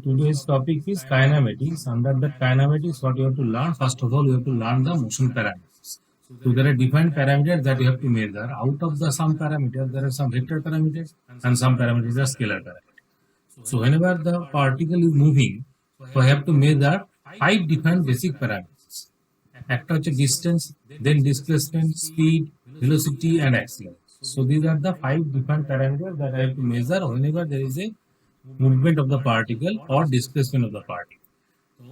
today's topic is kinematics. Under the kinematics, what you have to learn? First of all, you have to learn the motion parameters. So there are defined parameters that you have to measure. Out of the some parameters, there are some vector parameters and some parameters are scalar parameters. So whenever the particle is moving, so I have to measure 5 defined basic parameters. একটা হচ্ছে distance, then displacement, speed, velocity and acceleration. So these are the 5 different parameters that I have to measure whenever there is a movement of the particle or displacement of the particle.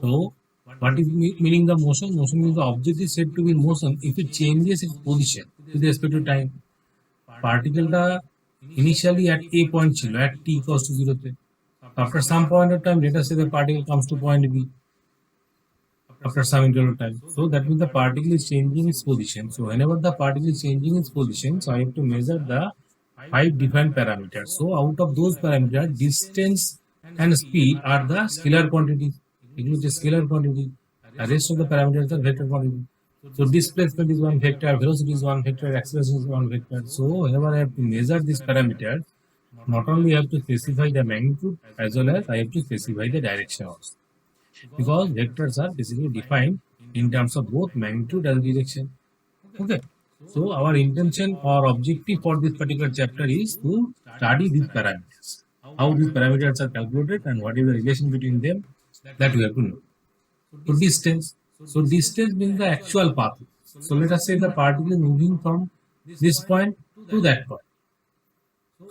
So what is meaning the motion? Motion means the object is said to be in motion if it changes its position with respect to time. Particle initially at a point chilo, at t equals to 0 তে. After some point of time, let us say the particle comes to point B after some interval of time. So that means the particle is changing its position. So whenever the particle is changing its position, so I have to measure the 5 different parameters. So out of those parameters, distance and speed are the scalar quantities. It is a scalar quantity. The rest of the parameters are vector quantity. So displacement is one vector, velocity is one vector, acceleration is one vector. So whenever I have to measure these parameters, not only I have to specify the magnitude as well as I have to specify the direction also. Because vectors are basically defined in terms of both magnitude and direction. Okay. So our intention or objective for this particular chapter is to study these parameters. How these parameters are calculated and what is the relation between them, that we have to know. So distance. So distance means the actual path. So let us say the particle is moving from this point to that point.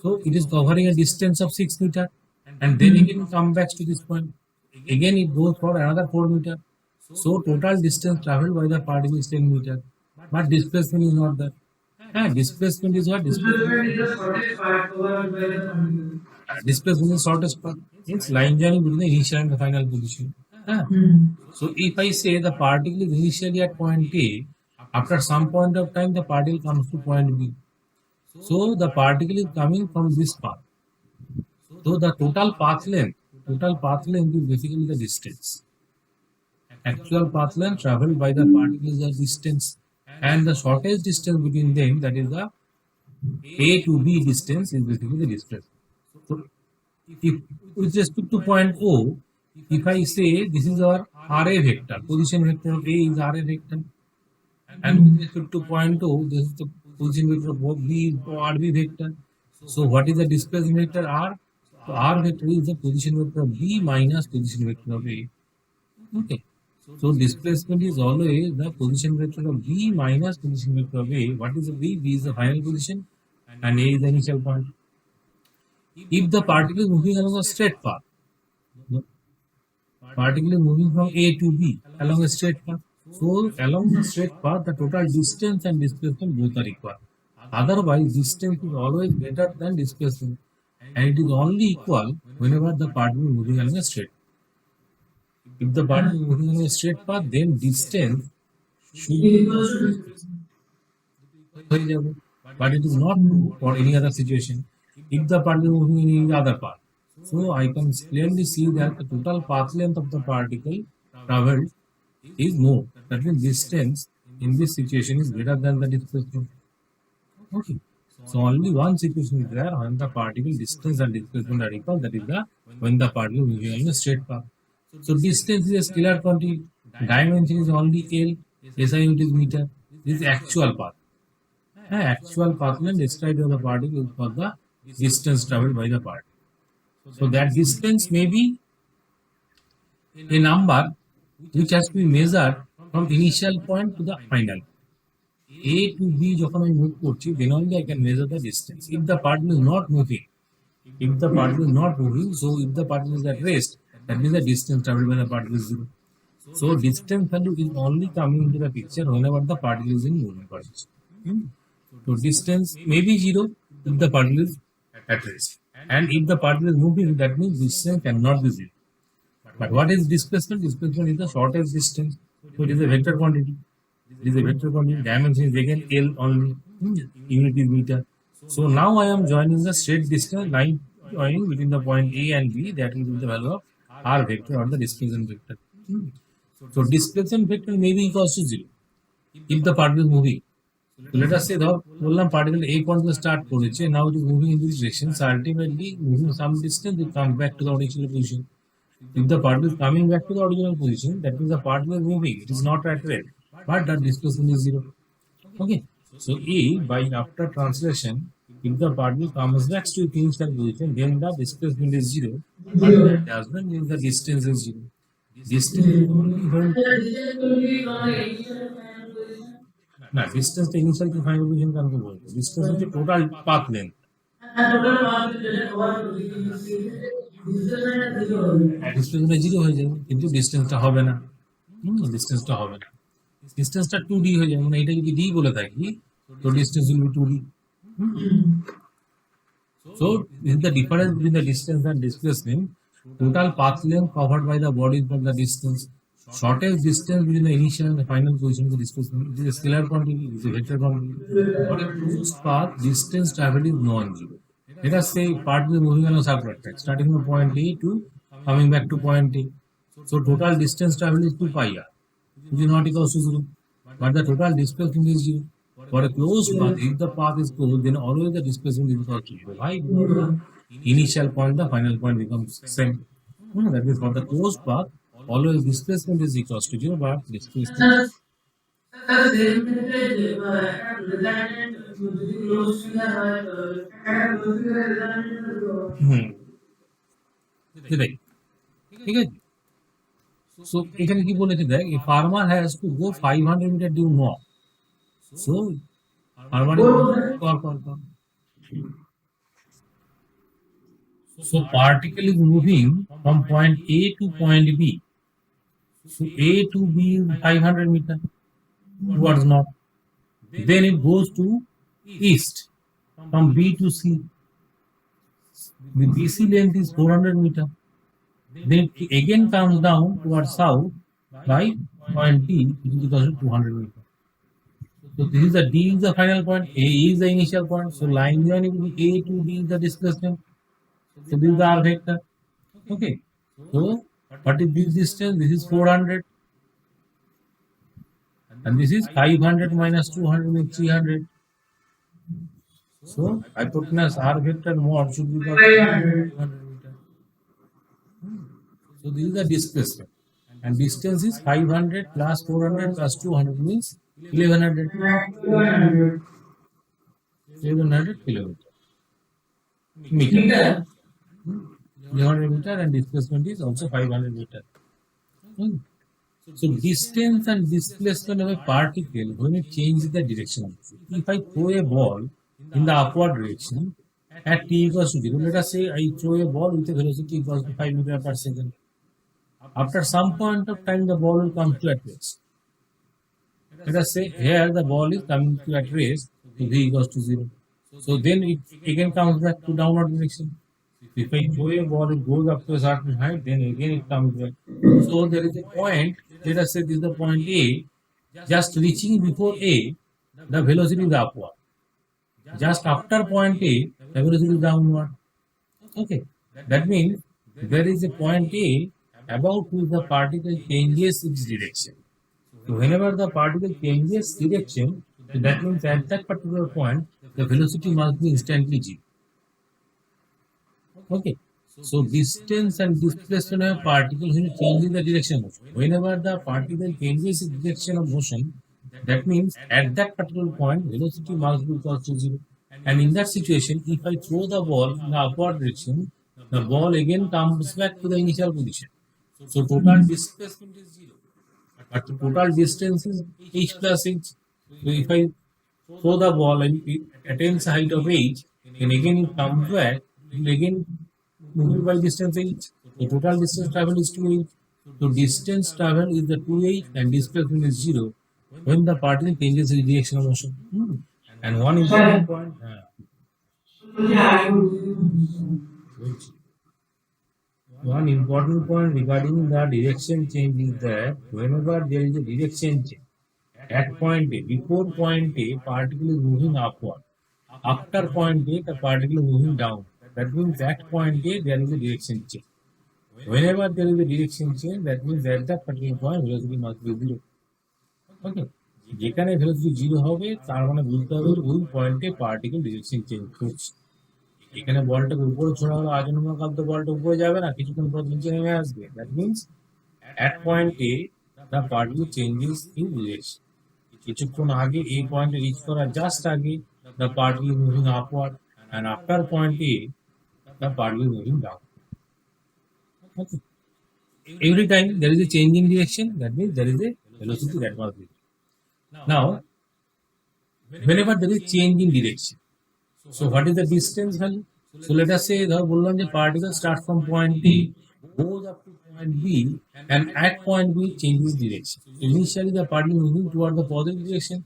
So it is covering a distance of 6 meters and then again come back to this point. Again it goes for another 4 meters. So total distance traveled by the particle is 10 meters. But displacement is not that. Displacement is what? Displacement is shortest path. It's line journey between the initial and the final position. So if I say the particle is initially at point A, after some point of time the particle comes to point B. So the particle is coming from this path. So the total path length is basically the distance. Actual path length traveled by the particle is the distance, and the shortest distance between them, that is the A to B distance, is basically the distance. So if with respect to point O, if I say this is our RA vector, position vector of A is RA vector, and with respect to point O, this is the position vector of B is RB vector. So what is the displacement vector R? So R vector is the position vector of B minus position vector of A. Okay. So displacement is always the position vector of B minus position vector of A. What is the B? B is the final position and A is the initial point. If the particle is moving along a straight path, particle is moving from A to B along a straight path. So along the straight path, the total distance and displacement both are equal. Otherwise, distance is always greater than displacement, and it is only equal whenever the particle is moving along a straight path. If the particle is moving along a straight path, then distance should be equal to displacement. But it is not true for any other situation. If the particle is moving in any other path, so I can clearly see that the total path length of the particle traveled is more. That means distance in this situation is greater than the displacement. Okay. So only one situation is there when the particle distance and displacement are equal. That is when the particle is moving along a straight path. So distance is a scalar quantity. Dimension is only L. SI unit is meter. This is actual path. Actual path length described by the particle is for the distance traveled by the particle. So that distance may be a number which has to be measured from initial point to the final. A to B যখন আমি move করছি, then only I can measure the distance. If the particle is not moving, so if the particle is at rest, that means the distance traveled by the particle is 0. So distance value is only coming into the picture whenever the particle is in movement position. So distance may be 0 if the particle is at rest, and if the particle is moving, that means distance cannot be 0. But what is displacement? Displacement is the shortest distance. So it is a vector quantity. It is a vector quantity. Dimension is again L only. Unit is meter. So now I am joining the straight distance line joining between the point A and B. That will be the value of R vector or the displacement vector. So displacement vector may be equals to 0 if the particle is moving. So let us say the particle A point will start now it is moving in this direction. So ultimately moving some distance, it comes back to the original position. If the particle is coming back to the original position, that means the particle is moving. It is not at rest, but the displacement is zero. Okay. So if by after translation, if the particle comes back to its initial position, then the displacement is zero. But that does not mean the distance is zero. Distance is only when না distance to initial to final position can be বলবো distance হচ্ছে total path length displacement zero হয়ে যাবে কিন্তু ডিস্টেন্সটা হবে না ডিস্টেন্সটা হবে না ডিস্টেন্সটা 2d হয়ে যাবে মানে এটা যদি d বলে থাকি তো distance will be 2d so this is the difference between the distance and displacement total path length covered by the body from the distance shortest distance between the initial and the final position of the displacement it is a scalar quantity it is a vector quantity for a closed path distance traveled is non-zero. Let us say part is moving along circular track, starting from point A to coming back to point A. So total distance traveled is 2 pi r, which is not equal to 0. But the total displacement is 0. For a closed path, if the path is closed, then always the displacement is equal to 0. Why? Because the initial point, the final point becomes same. That means for the closed path, always displacement is equal to 0, but displacement. Right. ঠিক আছে so এখানে কি বলেছে দেখ a farmer has to go 500 meter due north so farmer so particle is moving from point A to point B so A to B is 500 meter towards north then it goes to east from B to C the BC length is 400 meter then it again comes down towards south by point D which is equal to 200 meter. So this is the D is the final point, A is the initial point. So line join will be A to D is the displacement. So this is the R vector. Okay. So what is this distance? This is 400. And this is 500 minus 200 means 300. So hypotenuse R vector mod should be the 200 meter. So this is the displacement. And distance is 500 plus 400 plus 200 means 1100. 1100 kilometer. Meter. 1100 meter and displacement is also 500 meter. So distance and displacement of a particle when it changes the direction. If I throw a ball in the upward direction at t equals to 0, let us say I throw a ball with a velocity equals to 5 meter per second. After some point of time, the ball will come to at rest. Let us say here the ball is coming to at rest, so v equals to 0. So then it again comes back to downward direction. If I throw a ball, it goes up to a certain height, then again it comes back. So there is a point, let us say this is the point A, just reaching before A, the velocity is upward. Just after point A, the velocity is downward. Okay, that means there is a point A about which the particle changes its direction. So whenever the particle changes direction, so that means at that particular point, the velocity must be instantly g. Okay. So distance and displacement of a particle when it changes the direction of motion. Whenever the particle changes its direction of motion, that means at that particular point, velocity must be equal to 0. And in that situation, if I throw the ball in the upward direction, the ball again comes back to the initial position. So total displacement is 0. But the total distance is h plus h. So if I throw the ball and it attains a height of h, then again it comes back, it will again move by distance h. The total distance travel is 2h. So distance travel is the 2h and displacement is 0 when the particle changes its direction of motion. And one important point. One important point regarding the direction change is that whenever there is a direction change at point A, before point A, particle is moving upward. After point A, the particle is moving down. That means at point A, there is a direction change. Whenever there is a direction change, that means at that particular point, velocity must be 0. Okay. যেখানে velocity 0 হবে তার মানে বুঝতে হবে ওই পয়েন্টে particle direction change করছে এখানে বলটাকে উপরে ছোড়া হলো, আজন্মকাল তো বলটা উপরে যাবে না, কিছুক্ষণ পর নিচে নেমে আসবে। That means at point A the particle changes in direction. কিছুক্ষণ আগে এই পয়েন্টে রিচ করার জাস্ট আগে the particle is moving upward, and after point A the particle is moving down. Okay. Every time there is a change in direction, that means there is a velocity that was there. Now, whenever there is change in direction, so what is the distance value? So let us say the particle starts from point A, goes up to point B, and at point B changes direction. Initially the particle is moving toward the positive direction,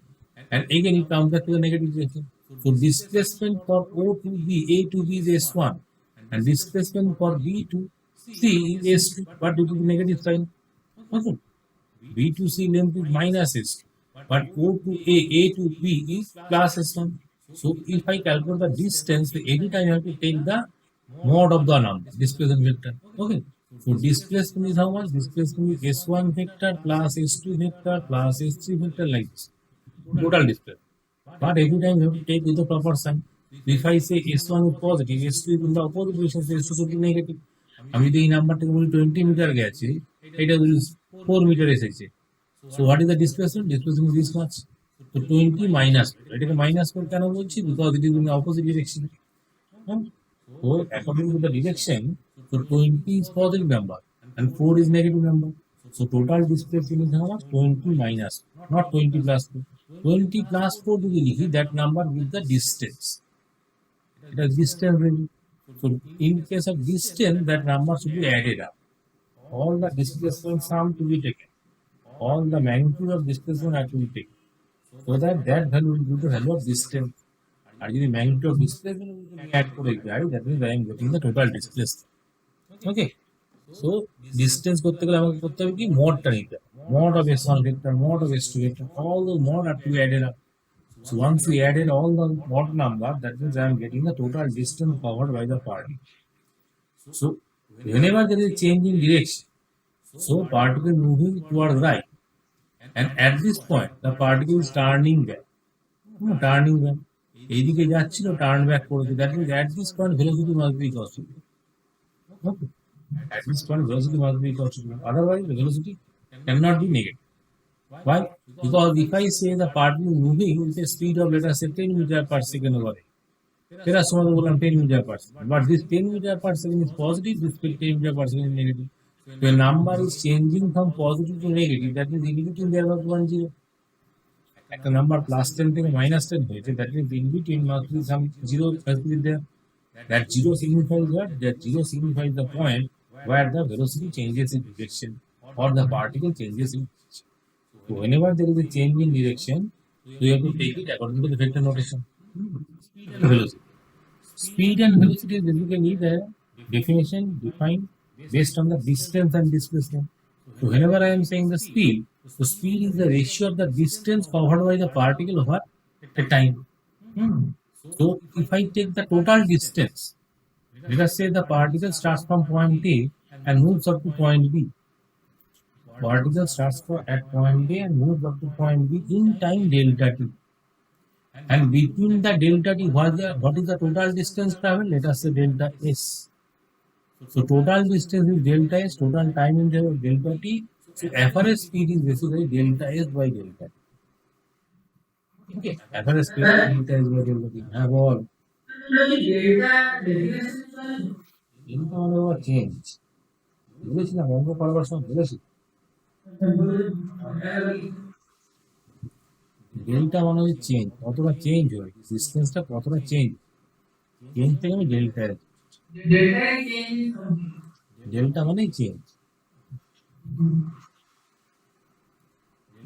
and again it comes back to the negative direction. So displacement for O to B, A to B is S1, and displacement for B to C is S2, but due to the negative sign. Okay. B to C length is minus S2, but O to A to B is plus S1. So if I calculate the distance, every time I have to take the mod of the number, displacement vector. Okay. So displacement is how much? Displacement is S1 vector plus S2 vector plus S3 vector, like this. Total displacement. But every time you have to take with the proper sign. If I say S1 is positive, S2 is in the opposite direction, so S2 should be negative. আমি যদি এই নাম্বারটাকে বলি 20 metre গেছে, এটা যদি 4 metre এসেছে, so what is the displacement? Displacement is this much. So 20 minus, এটাকে minus করে কেন বলছি? Because it is in the opposite direction. So according to the direction, so 20 is positive number and 4 is negative number. So total displacement is how much? 20 minus, not 20 plus 4. 20 plus 4 to be that number with the distance. It is distance value. So in case of distance, that number should be added up. All the displacement sum to be taken. All the magnitude of displacement are to be taken. So that value will be the value of distance. And the magnitude of displacement will add to it, right? That means I am getting the total displacement. Okay. So distance করতে গেলে আমাকে করতে হবে কি, মডটা নিতে হবে। Mod of S1 vector, mod of S2 vector, all the mod are to be added up. So once we added all the mod number, that means I am getting the total distance covered by the particle. So whenever there is a change in direction, so particle moving towards right, and at this point the particle is turning back. Turning back. এইদিকে যাচ্ছিল, turn back করেছে, that means at this point velocity must be equal to 0. Okay. At this point velocity must be equal to 0. Otherwise the velocity cannot be negative. Why? Because if I say the particle is moving with a speed of, let us say, 10 meter per second over here, there are some of them 10 meter per second, but this 10 meter per second is positive, this 10 meter per second is negative. So a number is changing from positive to negative, that means in between there was 1 0. একটা number plus 10 থেকে minus 10 হয়েছে, that means in between must be some zero has to be there. That zero signifies what? That zero signifies the point where the velocity changes in direction or the particle changes in direction. So whenever there is a change in direction, so you have to take it according to the vector notation. Speed and velocity. Speed and velocity is basically the definition defined based on the distance and displacement. So whenever I am saying the speed, so speed is the ratio of the distance covered by the particle over a time. So if I take the total distance, let us say the particle starts from point A and moves up to point B. Particle starts at point A and moves up to point B in time delta t. And between the delta t, what is the total distance traveled? Let us say delta s. So total distance is delta s, total time interval delta t. So average speed is basically delta s by delta t. Okay, average speed is delta s by delta t. Have all. Delta over change. বুঝেছিলাম, অঙ্ক করবার সময় বলেছি delta মানে হচ্ছে change, কতটা change হয়, ডিস্টেন্সটা কতটা চেঞ্জ, চেঞ্জ থেকে আমি ডেল্টা, ডেল্টা মানেই চেঞ্জ,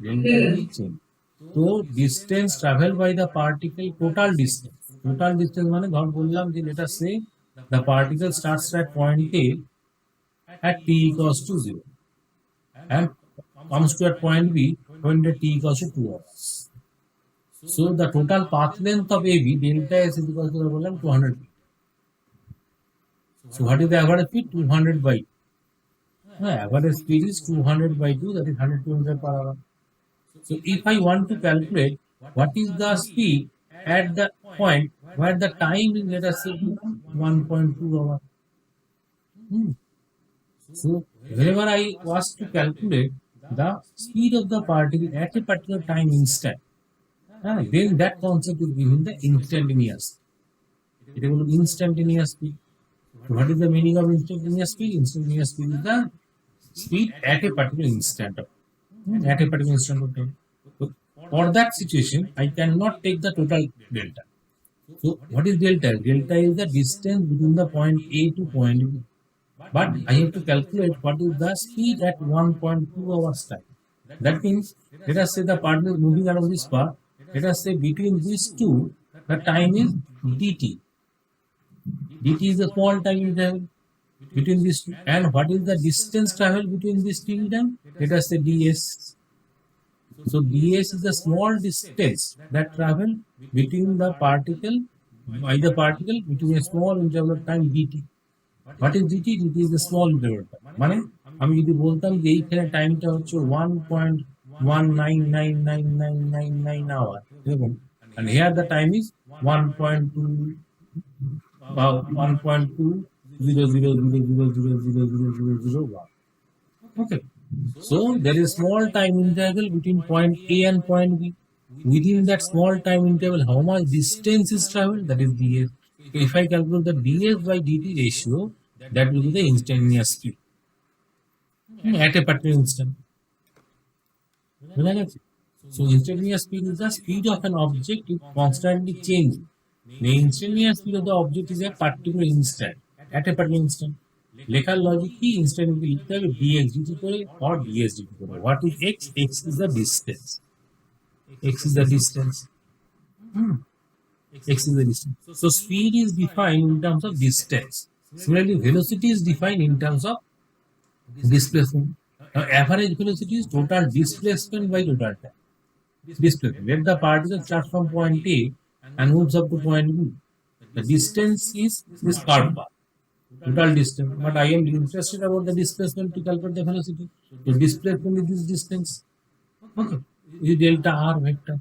ডেল্টা মানেই চেঞ্জ। তো distance travel by the particle, total distance, total distance মানে ধর বললাম যে let us say the particle starts at point A at t equals to 0 and comes to at point B when the t equals to 2 hours. So the total path length of AB delta s is equal to 200 feet. So what is the average speed? 200 by 2. Average speed is 200 by 2, that is 100 km per hour. So if I want to calculate what is the speed at the point where the time is, let us say, 1.2 hour. So whenever I was to calculate the speed of the particle at a particular time instant, then that concept is given the instantaneous. It will be instantaneous speed. So what is the meaning of instantaneous speed? Instantaneous speed is the speed at a particular instant. At a particular instant of time. So for that situation, I cannot take the total delta. So what is delta? Delta is the distance between the point A to point B. But I have to calculate what is the speed at 1.2 hours time. That means, let us say the particle is moving along this path. Let us say between these two, the time is dt. dt is the small time interval between these two. And what is the distance travel between these two time? Let us say ds. So ds is the small distance that travel between the particle, by the particle between a small interval of time dt. What is dt? dt is the small interval time. মানে আমি যদি বলতাম যে এইখানে টাইমটা হচ্ছে 1.19999999 hour এবং and here the time is 1.2 1.2000000001. Okay. So there is small time interval between point A and point B. Within that small time interval, how much distance is traveled? That is ds. If I calculate the ds by dt ratio, that will be the instantaneous speed at a particular instant. So instantaneous speed is the speed of an object is constantly changing. The instantaneous speed of the object is a particular instant, at a particular instant. লেখার logic কি instantly লিখতে হবে dx dt করে or ds dt করে. What is x? X is the distance. X is the distance. X is the distance. So speed is defined in terms of distance. Similarly, velocity is defined in terms of displacement. Now, average velocity is total displacement by total time. Displacement. Let the particle start from point A and moves up to point B. The distance is this curved path. Total distance. But I am interested about the displacement to calculate the velocity. So displacement is this distance. Okay. Is delta r vector.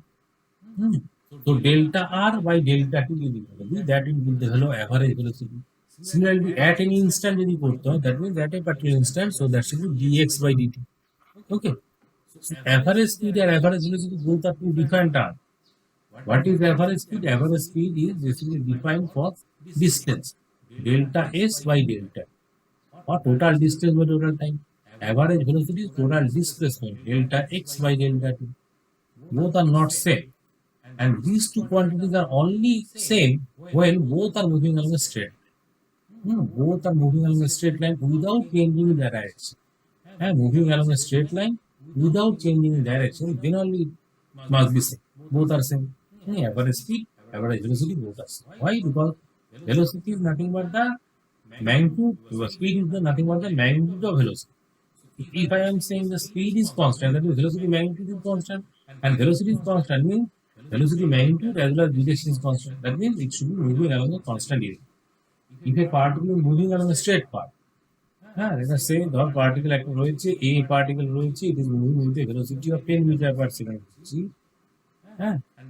So delta r by delta t is equal to that will be the average velocity. Similarly, at any instant that means at a particular instant, so that should be dx by dt. Okay. So average speed and average velocity both are two different terms. What is average speed? Average speed is basically defined for distance. Delta s by delta or total distance by total time. Average velocity is total displacement delta x by delta t. Both are not same, and these two quantities are only same when both are moving along a straight. Both are moving along a straight line without changing the direction. And moving along a straight line without changing the direction, then only it must be same. Both are same. Average speed, average velocity, both are same. Why? Because velocity is nothing but the magnitude, speed is nothing but the magnitude of velocity. If I am saying the speed is constant, that means velocity magnitude is constant, and velocity is constant means velocity magnitude as well as direction is constant. That means it should be moving along a constant area. If a particle is moving along a straight path, let us say the particle একটা রয়েছে, a particle রয়েছে, it is moving with a velocity of 10 meter per second. See?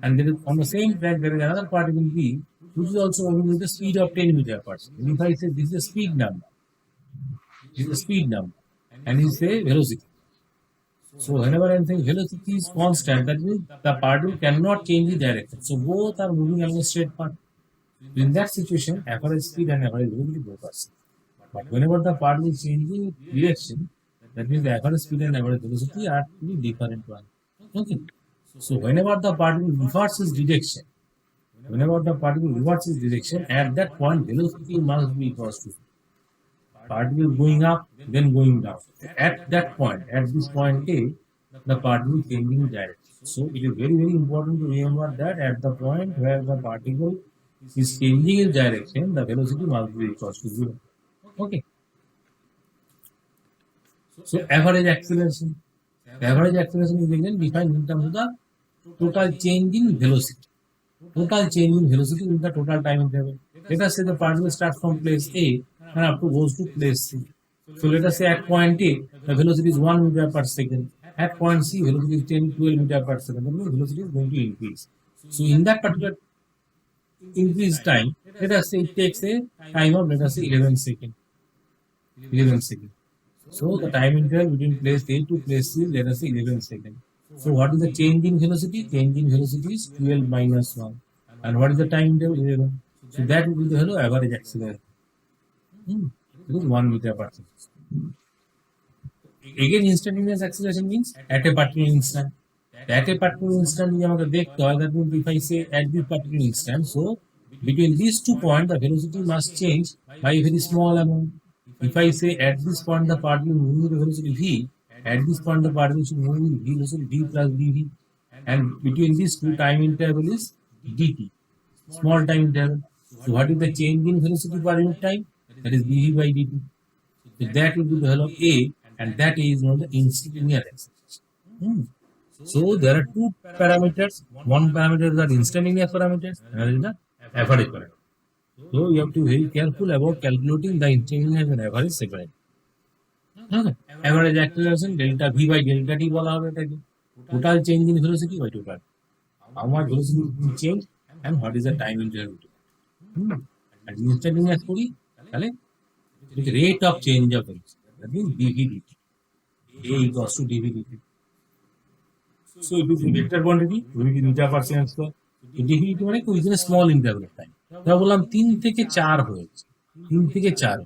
And there is on the same track there is another particle b which is also moving with the speed of 10 meter per second. If I say this is a speed number, this is a speed number, and you say velocity. So whenever I am saying velocity is constant, that means the particle cannot change the direction. So both are moving along a straight path. In that situation, average speed and average velocity both are same. But whenever the particle is changing direction, that means the average speed and average velocity are two different ones. Okay. So whenever the particle reverses direction, at that point velocity must be equal to particle going up, then going down. At that point, at this point A, the particle is changing direction. So it is very, very important to remember that at the point where the particle is changing its direction, the velocity must be equal to 0. Okay. So average acceleration. Average acceleration is again defined in terms of the total change in velocity. Total change in velocity is the total time interval. Let us say the particle starts from place A and up to goes to place C. So let us say at point A, the velocity is 1 meter per second. At point C, velocity is 10, 12 meter per second. The velocity is going to increase. So in that particular increase time, let us say it takes a time of, let us say, 11 seconds. 11 seconds. So the time interval between place A to place C, let us say 11 seconds. So what is the change in velocity? Change in velocity is 12 minus 1. And what is the time interval? 11. So that will be the hello average acceleration. It is 1 meter per second. Again, instantaneous acceleration means at a particular instant. At a particular instant, we have to that means if I say at this particular instant, so between these 2 points, the velocity must change by a very small amount. If I say at this point the particle moving with the velocity v, at this point the particle should move with velocity v plus dv, and between these two time interval is dt, small time interval. So what is the change in velocity per unit time? That is dv by dt. So that will be the value of a, and that A is known as the instantaneous acceleration. So there are two parameters. One parameter is the instantaneous parameters, another is the average parameter. So you have to be very careful about calculating the instantaneous and average separately. Average acceleration delta v by delta t বলা হবে এটাকে, total change in velocity by total, how much velocity will change and what is the time interval. And instantaneous করি তাহলে the rate of change of velocity, that means dv dt, a equals to dv dt. So it is a vector quantity, we will meter per second square. So dv dt মানে within a small interval of time. তাহলে বললাম 3 থেকে 4 হয়েছে, 3 থেকে 4,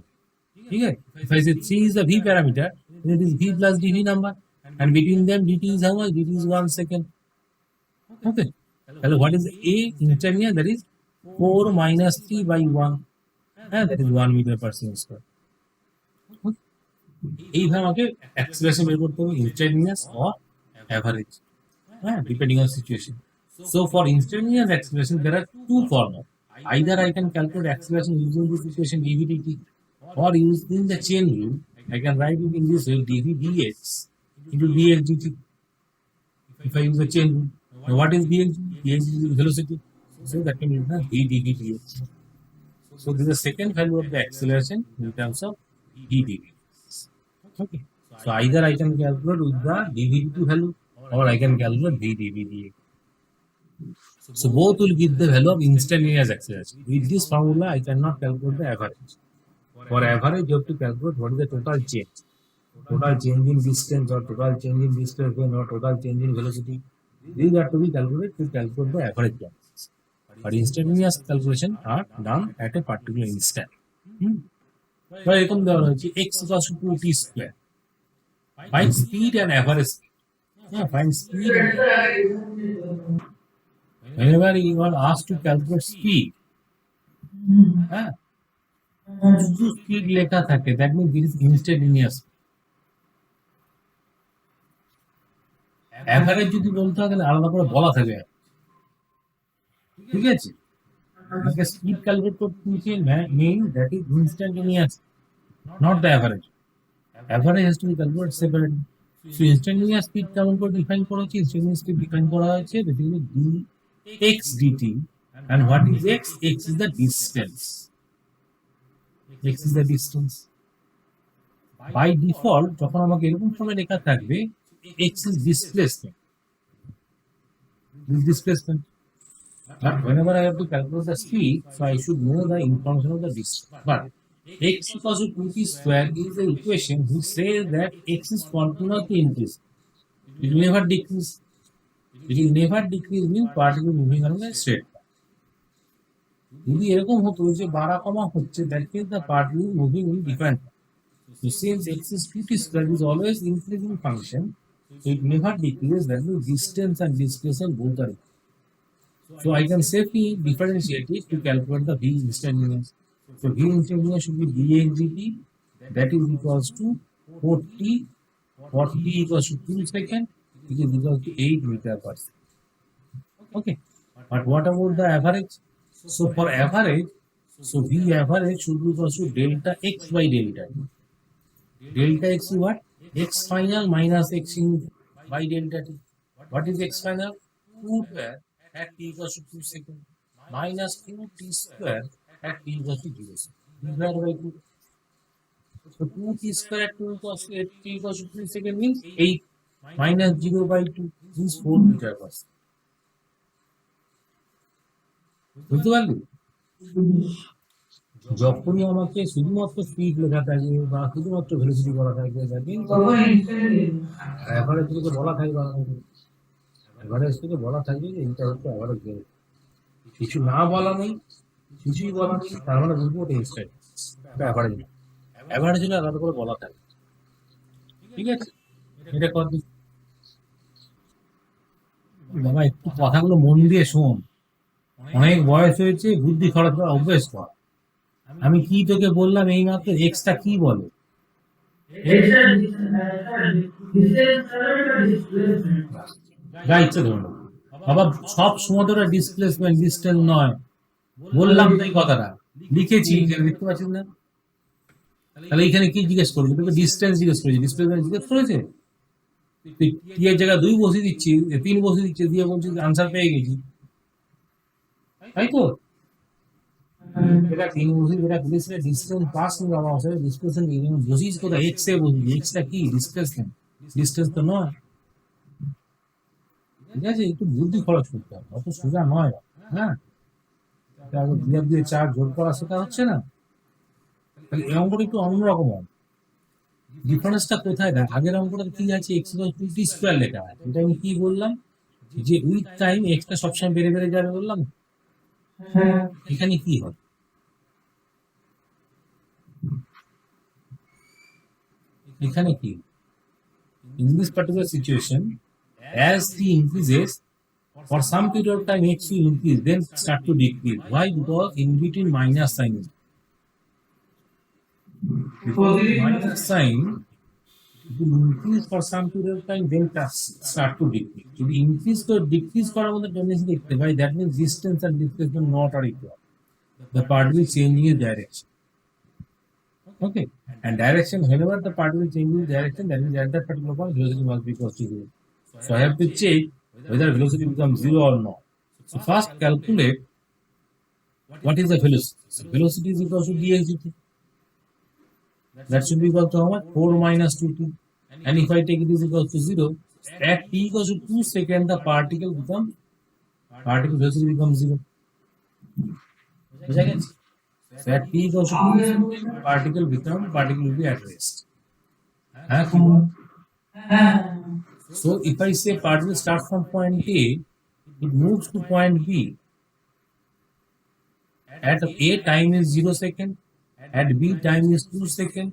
ঠিক আছে? If I say 3 is the v parameter, then it is v plus dv number, and between them dt is how much? dt is 1 second. Okay. তাহলে what is a instantaneous? That is 4 minus 3 by 1, and that is 1 meter per second square. এইভাবে আমাকে acceleration বের করতে হবে, instantaneous or average, depending on situation. So for instantaneous acceleration, there are two formulas. Either I can calculate acceleration using this equation dv dt, or using the chain rule, I can write it in this way dv dx into dx dt. If I use the chain rule, now what is dx? dx is velocity, so that can be the v dv dx. So this is the second value of the acceleration in terms of v dv. Okay. So either I can calculate with the dv dt value, or I can calculate v dv dx. So both will give the value of instantaneous acceleration. With this formula, I cannot calculate the average. For average, you have to calculate what is the total change. Total change in distance, or total change in displacement, or total change in velocity. These are to be calculated to calculate the average values. But instantaneous calculation are done at a particular instant. So এরকম দেওয়া হয়েছে x equals to 2t square. Find speed and average speed. Find speed. Whenever you are asked to calculate speed, যদি speed লেখা থাকে, that means this is instantaneous. Average যদি বলতে হয় তাহলে আলাদা করে বলা থাকে, ঠিক আছে? আপনাকে স্পিড ক্যালকুলেট করতে mean that is instantaneous, not the average. Average has to be calculated separately. So instantaneous speed কেমন করে ডিফাইন করা হয়েছে? instantaneous speed ডিফাইন করা হয়েছে basically dx dt, and what is x? X is the distance. X is the distance. By default, যখন আমাকে এরকম সময় লেখা থাকবে x is displacement. This displacement. But whenever I have to calculate the speed, so I should know the information of the distance. But x equals to 2t square is the equation which says that x is continuously increasing. It will never decrease. It will never decrease means particle moving along a straight path. যদি এরকম হতো যে বাড়া কমা হচ্ছে, that means the particle moving in different path. So since x is 2t square is always increasing function, so it never decreases, that means distance and displacement both are equal. So I can safely differentiate it to calculate the v instantaneous. So v instantaneous should be dx dt, that is equals to 4t, 40 equals to 2 seconds, which is equal to 8 meter per second. Okay. But what about the average? So for average, so v average should be equals to delta x by delta t. Delta x is what? X final minus x in by delta t. What is x final? 2 square at t equals to 2 seconds minus 2t square at t equals to 0 seconds. Divided by 2. So 2t square at 2 equals to t equals to 2 seconds means 8 minus 0 by 2 means 4 meter per second. বুঝতে পারলি? যখনই আমাকে শুধুমাত্র speed লেখা থাকে বা শুধুমাত্র velocity বলা থাকে, অ্যাভারেজ থেকে বলা থাকে, অ্যাভারেজ থেকে বলা থাকবে যে এটা হচ্ছে অ্যাভারেজ ভ্যালু। কিছু না বলা নেই, কিছুই বলা নেই, তার মানে বুঝবো ওটা ইনস্ট্যান্ট, এটা অ্যাভারেজ না। অ্যাভারেজ হলে আলাদা করে বলা থাকে। ঠিক আছে, এটা কর দিচ্ছি। বাবা একটু কথাগুলো মন দিয়ে শোন, অনেক বয়স হয়েছে, বুদ্ধি খরচ করা অভ্যেস কর। আমি কি তোকে বললাম এই মাত্র, এক্সটা কি বলে? যা ইচ্ছে ধরুন বাবা, সব সময় তোরা ডিসপ্লেসমেন্ট ডিস্টেন্স নয়, বললাম তো এই কথাটা, লিখেছি এখানে, দেখতে পাচ্ছিস না? তাহলে এখানে কি জিজ্ঞেস করবি? তোকে ডিস্টেন্স জিজ্ঞেস করেছি, ডিসপ্লেসমেন্ট জিজ্ঞেস করেছে? তুই টি এর জায়গায় 2 বসিয়ে দিচ্ছি, 3 বসিয়ে দিচ্ছি, দিয়ে বলছিস আনসার পেয়ে গেছি, তাই তো? এটা 3 বসিয়ে, যেটা বলেছিলে ডিস্টেন্স পাস নিয়ে বাবা, আসলে ডিসপ্লেসমেন্ট বসিস কোথায়? এক্স এ বসিস, এক্সটা কি? ডিসপ্লেসমেন্ট, ডিস্টেন্স তো নয়। ঠিক আছে, একটু বুদ্ধি খরচ করতে হবে, অত সোজা নয়। হ্যাঁ, দুই দিয়ে 4 যোগ করা সেটা হচ্ছে না। তাহলে এই অঙ্কটা একটু অন্যরকম হবে। ডিফারেন্সটা কোথায় দেখ, আগের অঙ্কটা কি আছে, এক্স টু টি স্কোয়ার লেখা আছে, এটা আমি কি বললাম, যে উইথ টাইম এক্সটা সবসময় বেড়ে বেড়ে যাবে বললাম। এখানে কি হয়, এখানে কি, in this particular situation, as t increases, for some period of time x will increase, then start to decrease. Why? Because in between minus sign is, because minus sign it will increase for some period of time, then start to decrease. If increase to decrease করার মধ্যে tendency দেখতে পাই, that means distance and displacement not are equal. The particle changing its direction. Okay, and direction, whenever the particle changes direction, that means at that particular point velocity must be equal to 0. So I have to check whether velocity becomes 0 or not. So first calculate what is the velocity. So velocity is equal to dx dt. That should be equal to how much? 4 minus 2t. And if I take it is equal to 0, at t equals to 2 seconds, the particle velocity becomes 0. So at t equals to 2 seconds, particle will be at rest. So if I say particle starts from point A, it moves to point B. At A time is 0 second, at B time is 2 second.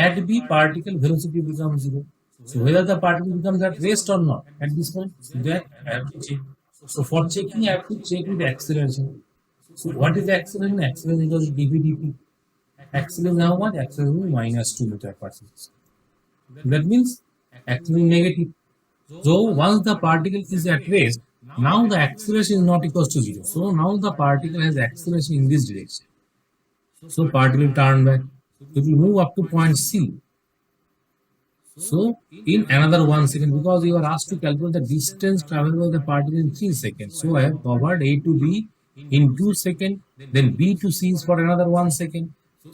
At B particle velocity becomes 0. So whether the particle becomes at rest or not at this point, that I have to check. So for checking, I have to check with acceleration. So what is the acceleration? Acceleration equals dv dt. Acceleration how much? Acceleration minus 2 meter per second. That means acceleration negative. So once the particle is at rest, now the acceleration is not equal to 0. So now the particle has acceleration in this direction. So particle will turn back. It will move up to point C. So in another 1 second, because you are asked to calculate the distance traveled by the particle in 3 seconds. So I have covered A to B in 2 seconds, then B to C is for another 1 second.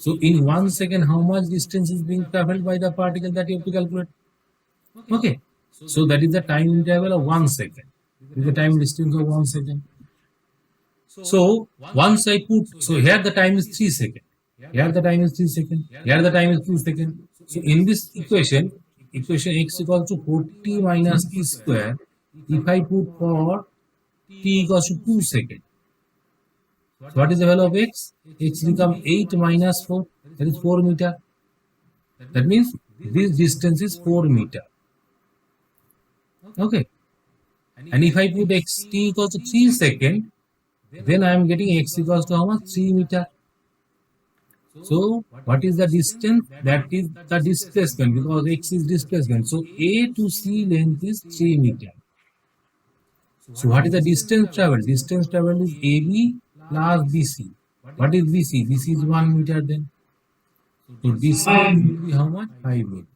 So in 1 second, how much distance is being traveled by the particle, that you have to calculate. Okay, so that is the time interval of 1 second. This is the time distance of 1 second. So once I put, so here the time is 3 seconds. Here the time is 3 seconds. Here the time is 2 seconds. So in this equation x equals to 40 minus t square. If I put for t equals to 2 seconds, so what is the value of x? X becomes 8 minus 4, that is 4 meter. That means this distance is 4 meter. Okay, and if I put x t equals to 3 seconds, then I am getting x equals to how much? 3 meter. So what is the distance? That is the displacement, because x is displacement. So A to C length is 3 meter. So what is the distance traveled? Distance traveled is AB plus BC. What is BC? BC is 1 meter then. So BC will be how much? 5 meter.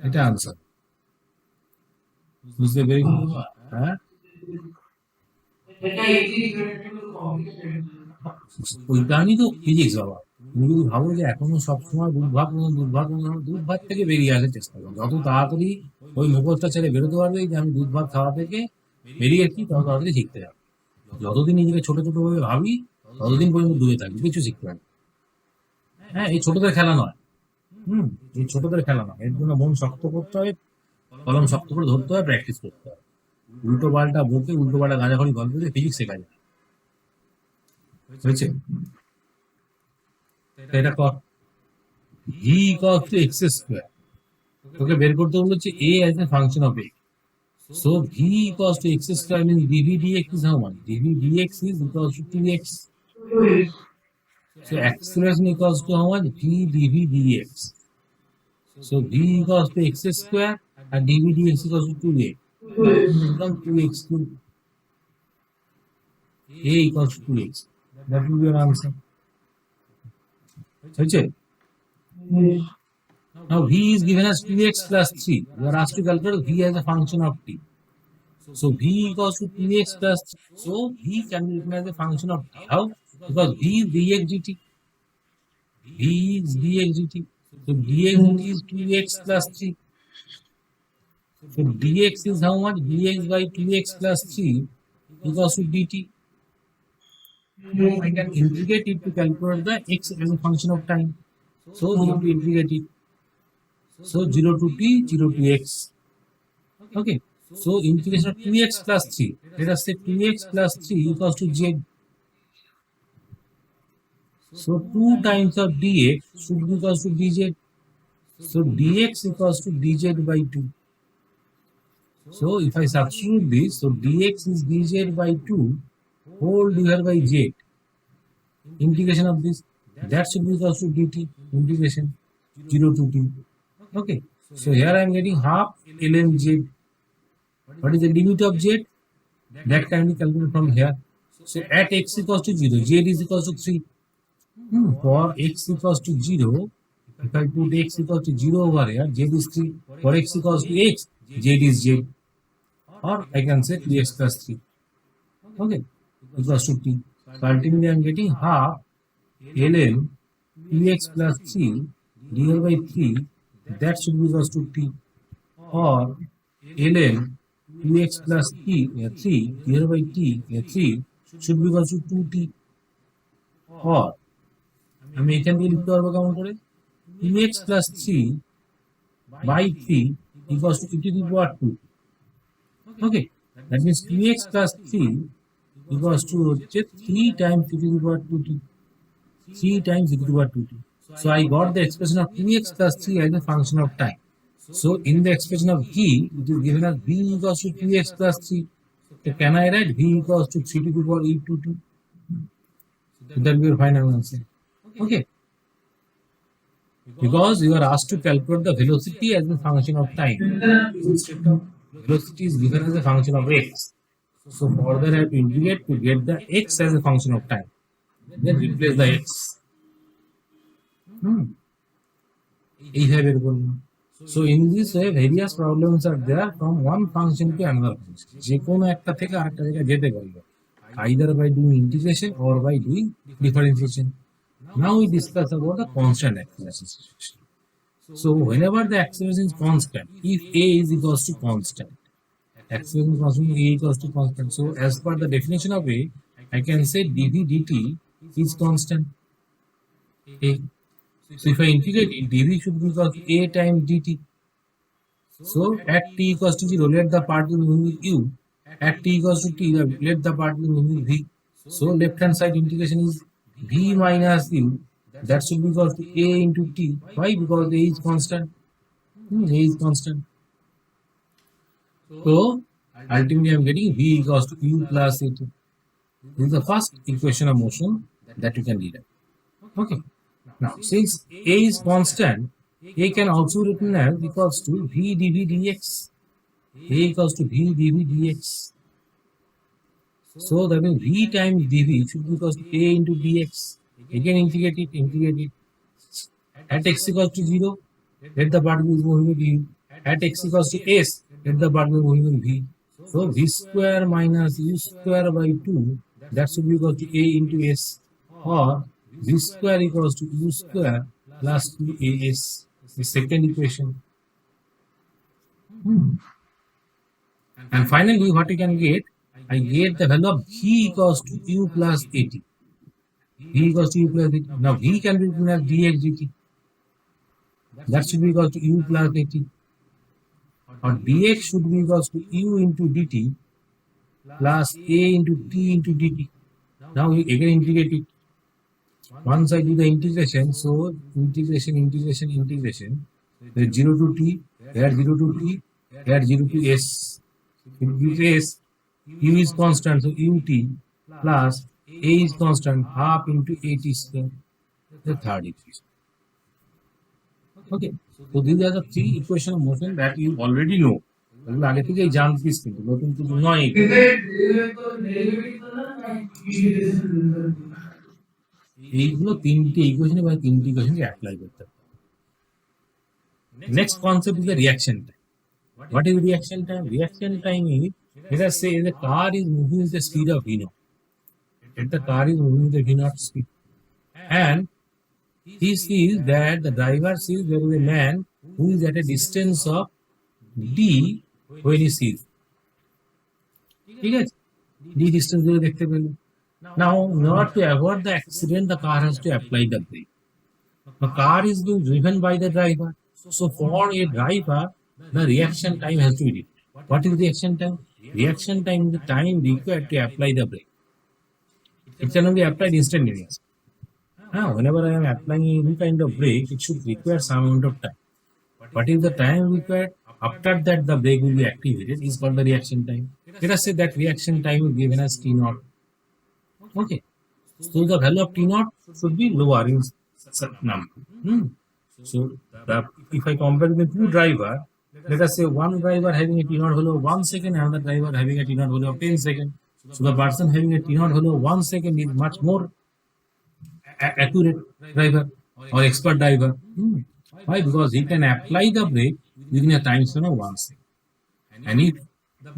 It answer. বুঝতে পেরেছি? হ্যাঁ, ওইটাই তো physics বাবা। তুমি যদি ভাবো যে এখনো সবসময় দুধ ভাত থেকে বেরিয়ে আসার চেষ্টা করো, যত তাড়াতাড়ি ওই মুখোশটা ছেড়ে বেরোতে পারবে যে আমি দুধ ভাত খাওয়া থেকে বেরিয়ে কি তত তাড়াতাড়ি শিখতে যাবে। যতদিন নিজেকে ছোট ছোট ভাবে ভাবি ততদিন পর্যন্ত ডুবে থাকবে, কিছু শিখতে পারবে। হ্যাঁ, এই ছোটদের খেলা নয়। এই ছোটদের খেলা নয়, এর জন্য মন শক্ত করতে হবে, কলম শক্ত করে ধরতে হবে, প্র্যাকটিস করতে হবে। উল্টো পাল্টা বকে, উল্টো পাল্টা গাঁজাখড়ি গল্প দিয়ে ফিজিক্স শেখা যায়, হয়েছে? তো এটা কর, V equal to x square, তোকে বের করতে বলেছে a as a function of A. So v equals to x square means dv dx is how much? dv dx is equals to 2x. So acceleration equals to how much? v dv dx. So v equals to x square and dv dx equals to 2a. Become 2x cube. A equals to 2x. That will be your answer. Okay. Now v is given as 2x plus 3. You are asked to calculate v as a function of t. So v equals to 2x plus 3. So v can be written as a function of t. How? Because v is dx dt. V is dx dt. So dx dt is 2x plus 3. So dx is how much? dx by 2x plus 3 equals to dt. I can integrate it to calculate the x as a function of time. So we have to integrate it. So 0 to t, 0 to x. Okay. So integration of 2x plus 3. Let us say 2x plus 3 equals to z. So 2 times of dx should be equals to dz. So dx equals to dz by 2. So if I substitute this, so dx is dz by 2 whole divided by z. Integration of this, that should be equals to dt. Integration 0 to t. Okay. So here I am getting half ln z. What is the limit of z? That can be calculated from here. So at x equals to 0, z is equals to 3. For x equals to 0, if I put x equals to 0 over here, z is 3. For x equals to x, z is z. Or I can say 3x plus 3. Okay, equals to t. So ultimately I am getting half ln 2x plus 3 divided by 3, that should be equals to t. Or ln 2x plus 3 divided by t, 3 should be equals to 2t. Or আমি এখান থেকে লিখতে পারবো কেমন করে? 2x plus 3 by 3 equals to e to the power 2. Okay, that means 2x plus 3 equals to 3 times e to the power 2t. 3 times e to the power 2t. So I got the expression of 2x plus 3 as a function of time. So in the expression of v, it is given as v equals to 2x plus 3. So can I write v equals to 3 to the power e to 2? So that will be your final answer. Okay. Because you are asked to calculate the velocity as a function of time. Instead of velocity is given as a function of x. So further I have to integrate to get the x as a function of time. Then replace the x. So in this way, various problems are there from one function to another function. যে কোনো একটা থেকে আরেকটা জায়গায় যেতে পারবে, either by doing integration or by doing differentiation. Now we discuss about the constant acceleration. So whenever the acceleration is constant, if a is equals to constant, acceleration is constant, a equals to constant. So as per the definition of a, I can say dv dt is constant. A. So if I integrate it, dv should be equal to a times dt. So at t equals to 0, let the part be moving with u. At t equals to t, let the part be moving with v. So left hand side integration is v minus u. That should be equal to a into t. Why? Because a is constant. A is constant. So ultimately I am getting v equals to u plus a2. This is the first equation of motion that you can read. Okay. Now since a is constant, a can also be written as equals to v dv dx. A equals to v dv dx. So that means v times dv should be equals to a into dx. Again integrate it. At x equals to 0, let the part be moving with u. At x equals to s, let the part be moving with v. So v square minus u square by 2, that should be equal to a into s. Or v square equals to u square plus 2as. The second equation. And finally, what you can get, I get the value of V equals to U plus AT. V equals to U plus AT. Now V can be written as dx dt. That should be equal to U plus AT. Or dx should be equals to U into dt plus A into T into dt. Now you again integrate it. Once I do the integration, so integration. There 0 to t, here 0 to t, here 0 to s. It gives s, u is constant, so ut plus a is constant, half into at square, the third equation. Okay, so these are the three equations of motion that you already know. আগে থেকেই জানতিস কিন্তু নতুন কিছু নয় এইগুলো তিনটে equation বা তিনটে ইকুয়েশনকে অ্যাপ্লাই করতে হবে next concept is the reaction time. What is reaction time? Reaction time is, let us say the car is moving with the speed of v naught. If the car is moving with the v naught speed, and he sees that the driver sees there is a man who is at a distance of d when he sees. ঠিক আছে? d distance ধরে দেখতে পেল. Now, in order to avoid the accident, the car has to apply the brake. The car is being driven by the driver. So for a driver, the reaction time has to be different. What is reaction time? Reaction time is the time required to apply the brake. It cannot be applied instantaneously. Now, whenever I am applying any kind of brake, it should require some amount of time. What is the time required? After that, the brake will be activated. Is called the reaction time. Let us say that reaction time is given as t naught. Okay. So the value of t naught should be lower in such number. So if I compare the two drivers, let us say one driver having a t naught value of 1 second, another driver having a t naught value of 10 seconds. So the person having a t naught value of 1 second is much more accurate driver or expert driver. Why? Because he can apply the brake within a time span of 1 second. And if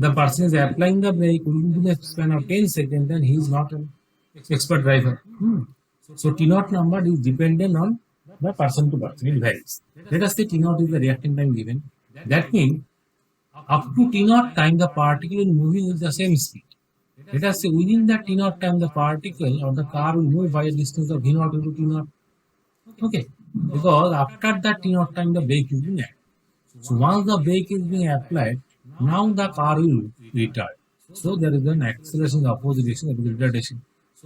the person is applying the brake within a span of 10 seconds, then he is not an expert driver. So T naught number is dependent on the person to person. It varies. Let us say T naught is the reaction time given. That means up to T naught time the particle is moving with the same speed. Let us say within that T naught time the particle or the car will move by a distance of V naught into T naught. Okay. Because after that T naught time the brake is being applied. So once the brake is being applied, now the car will retard. So there is an acceleration in the opposite direction, that is retardation.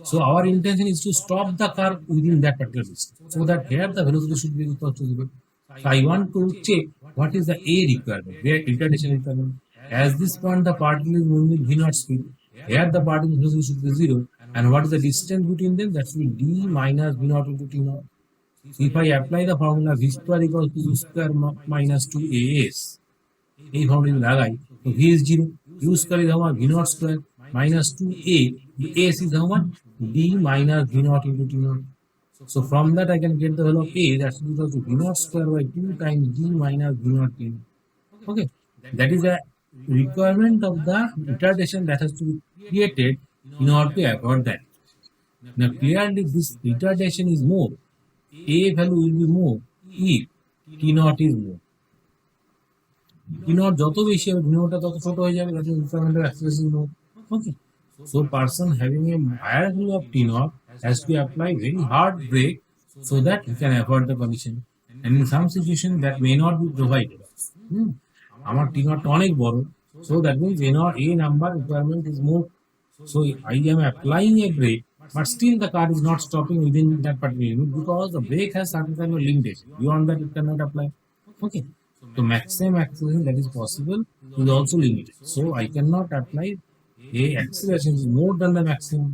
So our intention is to stop the car within that particular distance, so that here the velocity should be equal to 0. So I want to check what is the A requirement, where retardation requirement. As this point the particle is moving with v naught speed, here the particle velocity should be 0, and what is the distance between them? That should be d minus v naught into t naught. So if I apply the formula v square equals to u square minus 2as, এই formula লাগাই, তো v is 0, u square is how much? v naught square minus 2a, as is how much? d minus v naught into t naught. So from that I can get the value of a, that is equal to v naught square by 2 times d minus v naught t naught. Okay, that is a requirement of the retardation that has to be created in order to avoid that. Now clearly this retardation is more, a value will be more if t naught is more. T naught যত বেশি হবে, v naught তত ছোট হয়ে যাবে, that is requirement of acceleration more. Okay. So person having a higher value of T naught has to apply very hard brake so that he can avoid the collision. And in some situation that may not be provided. Our T naught অনেক বড়, so that means a number requirement is more. So I am applying a brake, but still the car is not stopping within that particular limit because the brake has certain kind of limitation. Beyond that it cannot apply. Okay. So maximum acceleration that is possible is also limited. So I cannot apply a acceleration is more than the maximum.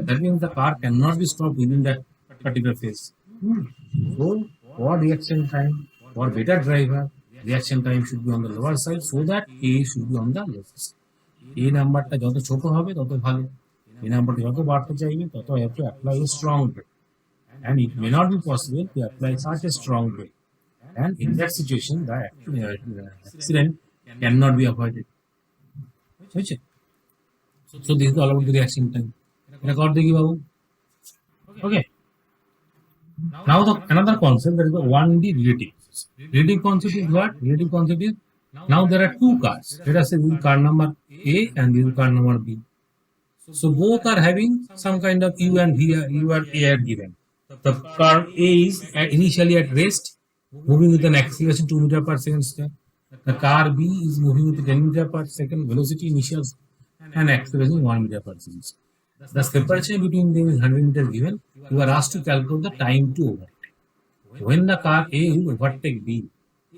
That means the car cannot be stopped within that particular phase. So for reaction time, for better driver, reaction time should be on the lower side so that A should be on the left side. A নাম্বারটা যত ছোট হবে তত ভালো, A নাম্বারটা যত বাড়তে চাইবে তত I have to apply a strong brake, and it may not be possible to apply such a strong brake, and in that situation the accident cannot be avoided. বুঝছে? So this is all about the reaction time. Record the babu. Okay. Now the another concept, that is the 1D relative. Relative concept is what? Relative concept is Now there are two cars. Let us say this is car number A and this is car number B. So both are having some kind of U and V, U and A are given. The car A is initially at rest, moving with an acceleration 2 meter per second square. The car B is moving with 10 meter per second velocity initial and acceleration 1 meter per second. The separation between them is 100 meters given. You are asked to calculate the time to overtake. When the car A will overtake B,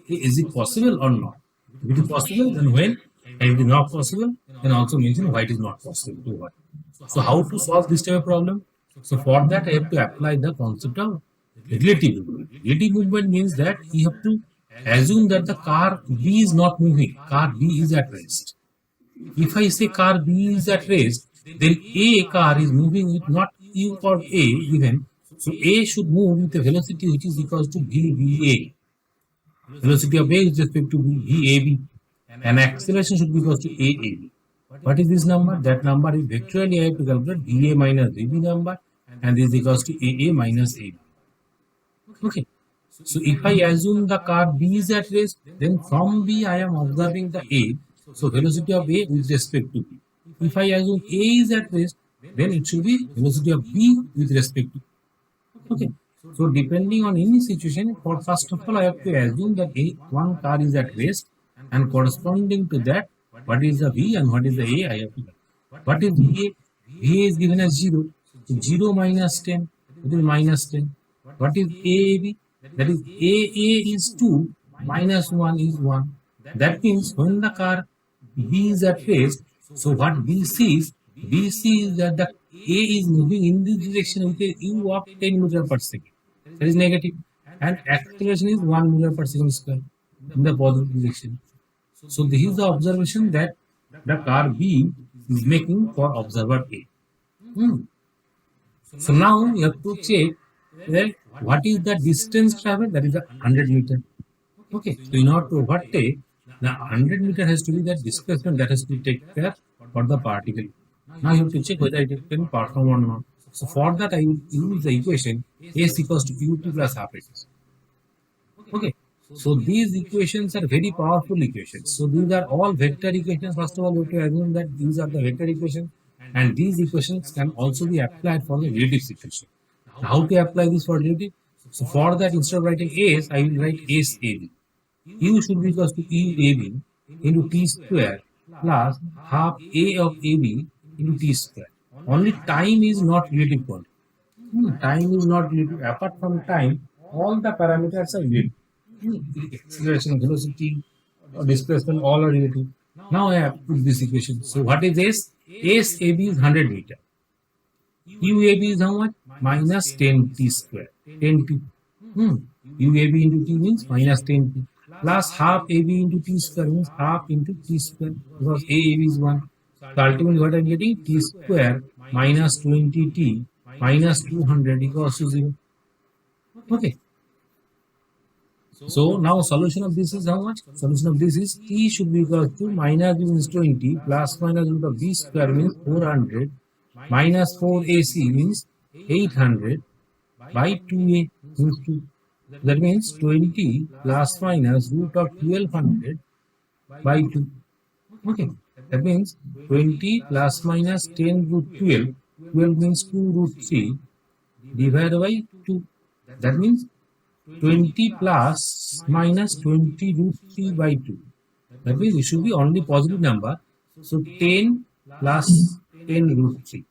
is it possible or not? If it is possible, then when? And if it is not possible, then also mention why it is not possible to overtake. So how to solve this type of problem? So for that, I have to apply the concept of relative movement. Relative movement means that you have to assume that the car B is not moving. Car B is at rest. If I say car B is at rest, then A car is moving with not U or A given. So A should move with a velocity which is equal to VVA. Velocity of A is respect to VAB. And acceleration should be equal to AAB. What is this number? That number is vectorially I have to calculate VA minus VB number, and this is equals to AA minus AB. Okay. So if I assume the car B is at rest, then from B I am observing the A. So velocity of A with respect to B. If I assume A is at rest, then it should be velocity of B with respect to B. Okay. So depending on any situation, for first of all I have to assume that one car is at rest, and corresponding to that, what is the V and what is the A I have to know. What is VA? VA is given as 0. So 0 minus 10, it is minus 10. What is AAB? That is AA is 2, minus 1 is 1. That means when the car B is at rest, so what BC is that the A is moving in this direction with a U of 10 meter per second. That is negative. And acceleration is 1 meter per second square in the positive direction. So this is the observation that the car B is making for observer A. So now you have to check that what is the distance traveled, that is the 100 meter. Okay, so in order to overtake, the 100 meter has to be the displacement that has to take care for the particle. Now you have to check whether it can perform or not. So for that I will use the equation S equals to Ut plus half S. Okay, so these equations are very powerful equations. So these are all vector equations. First of all, you have to assume that these are the vector equations, and these equations can also be applied for the relative situation. How to apply this for relative? So for that, instead of writing S, I will write SAB. U should be equal to EAB into T square plus half A of AB into T square. Only time is not relative quantity. Time is not relative. Apart from time, all the parameters are relative. Acceleration, velocity, displacement, all are relative. Now I have put this equation. So what is S? SAB is 100 meter. UAB is how much? Minus 10t square. 10t. UAB into t means minus 10t. Plus half AB into t square means half into t square, because AAB is 1. So ultimately what I am getting? T square minus 20t minus 200 equals to 0. Okay. So now solution of this is how much? Solution of this is t should be equal to minus means 20 plus minus root of b square means 400 minus 4ac means 800 by 2a means 2. That means 20 plus minus root of 1200 by 2. Okay. That means 20 plus minus 10 root 12. 12 means 2 root 3 divided by 2. That means 20 plus minus 20 root 3 by 2. That means it should be only positive number. So 10 plus 10 root 3.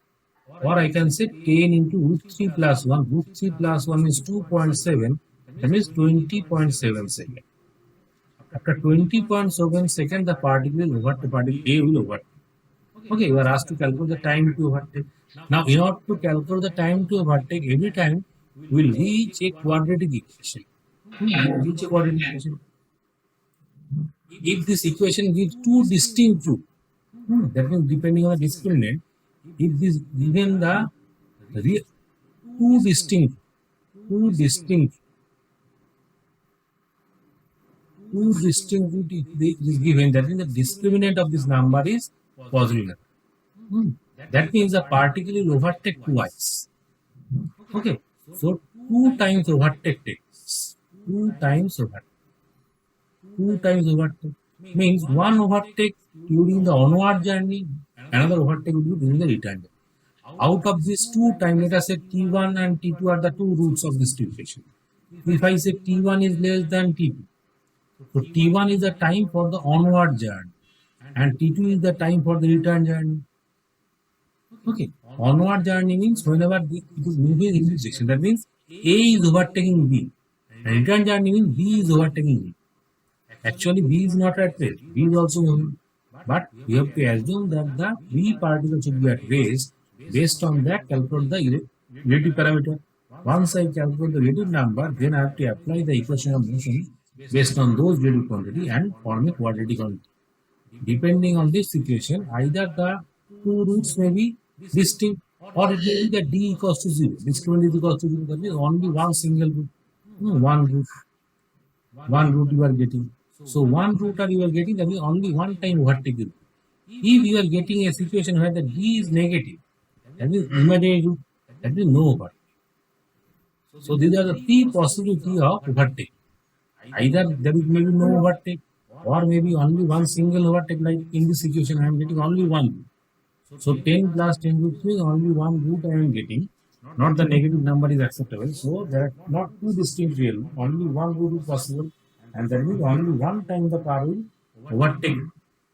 Or I can say 10 into root 3 plus 1. Root 3 plus 1 is 2.7. That means 20.7 second. After 20.7 second, the particle will overtake, particle A will overtake. Okay, you are asked to calculate the time to overtake. Now, in order to calculate the time to overtake, every time we will reach a quadratic equation. Reach a quadratic equation. If this equation gives two distinct roots, that means depending on the discriminant, if this given the two distinct root is given, that means the discriminant of this number is positive number. That means the particle will overtake twice. Okay, so 2 times overtake takes 2 times overtake. means one overtake during the onward journey, another overtake during the return journey. Out of these two time, let us say T1 and T2 are the two roots of this equation. If I say T1 is less than T2, so T1 is the time for the onward journey and T2 is the time for the return journey. Okay, onward journey means whenever it is moving in this direction, that means A is overtaking B. And return journey means B is overtaking B. Actually, B is not at rest. B is also moving. But we have to assume that the B particle should be at rest. Based on that, calculate the relative parameter. Once I calculate the relative number, then I have to apply the equation of motion based on those relative quantity and form a quadratic quantity. Depending on this situation, either the two roots may be distinct or it may be that D equals to 0. Discriminant is equals to 0. That means only one single root. One root you are getting. So one root you are getting, that means only one time overtaking. If you are getting a situation where the D is negative, that means imaginary root, that means no overtake. So these are the three possibilities of overtake. Either there is maybe no overtake or maybe only one single overtake, like in this situation I am getting only one root. So 10 plus 10 roots means only one root I am getting. Not the negative number is acceptable. So there are not two distinct real, only one root is possible. And that means only one time the car will overtake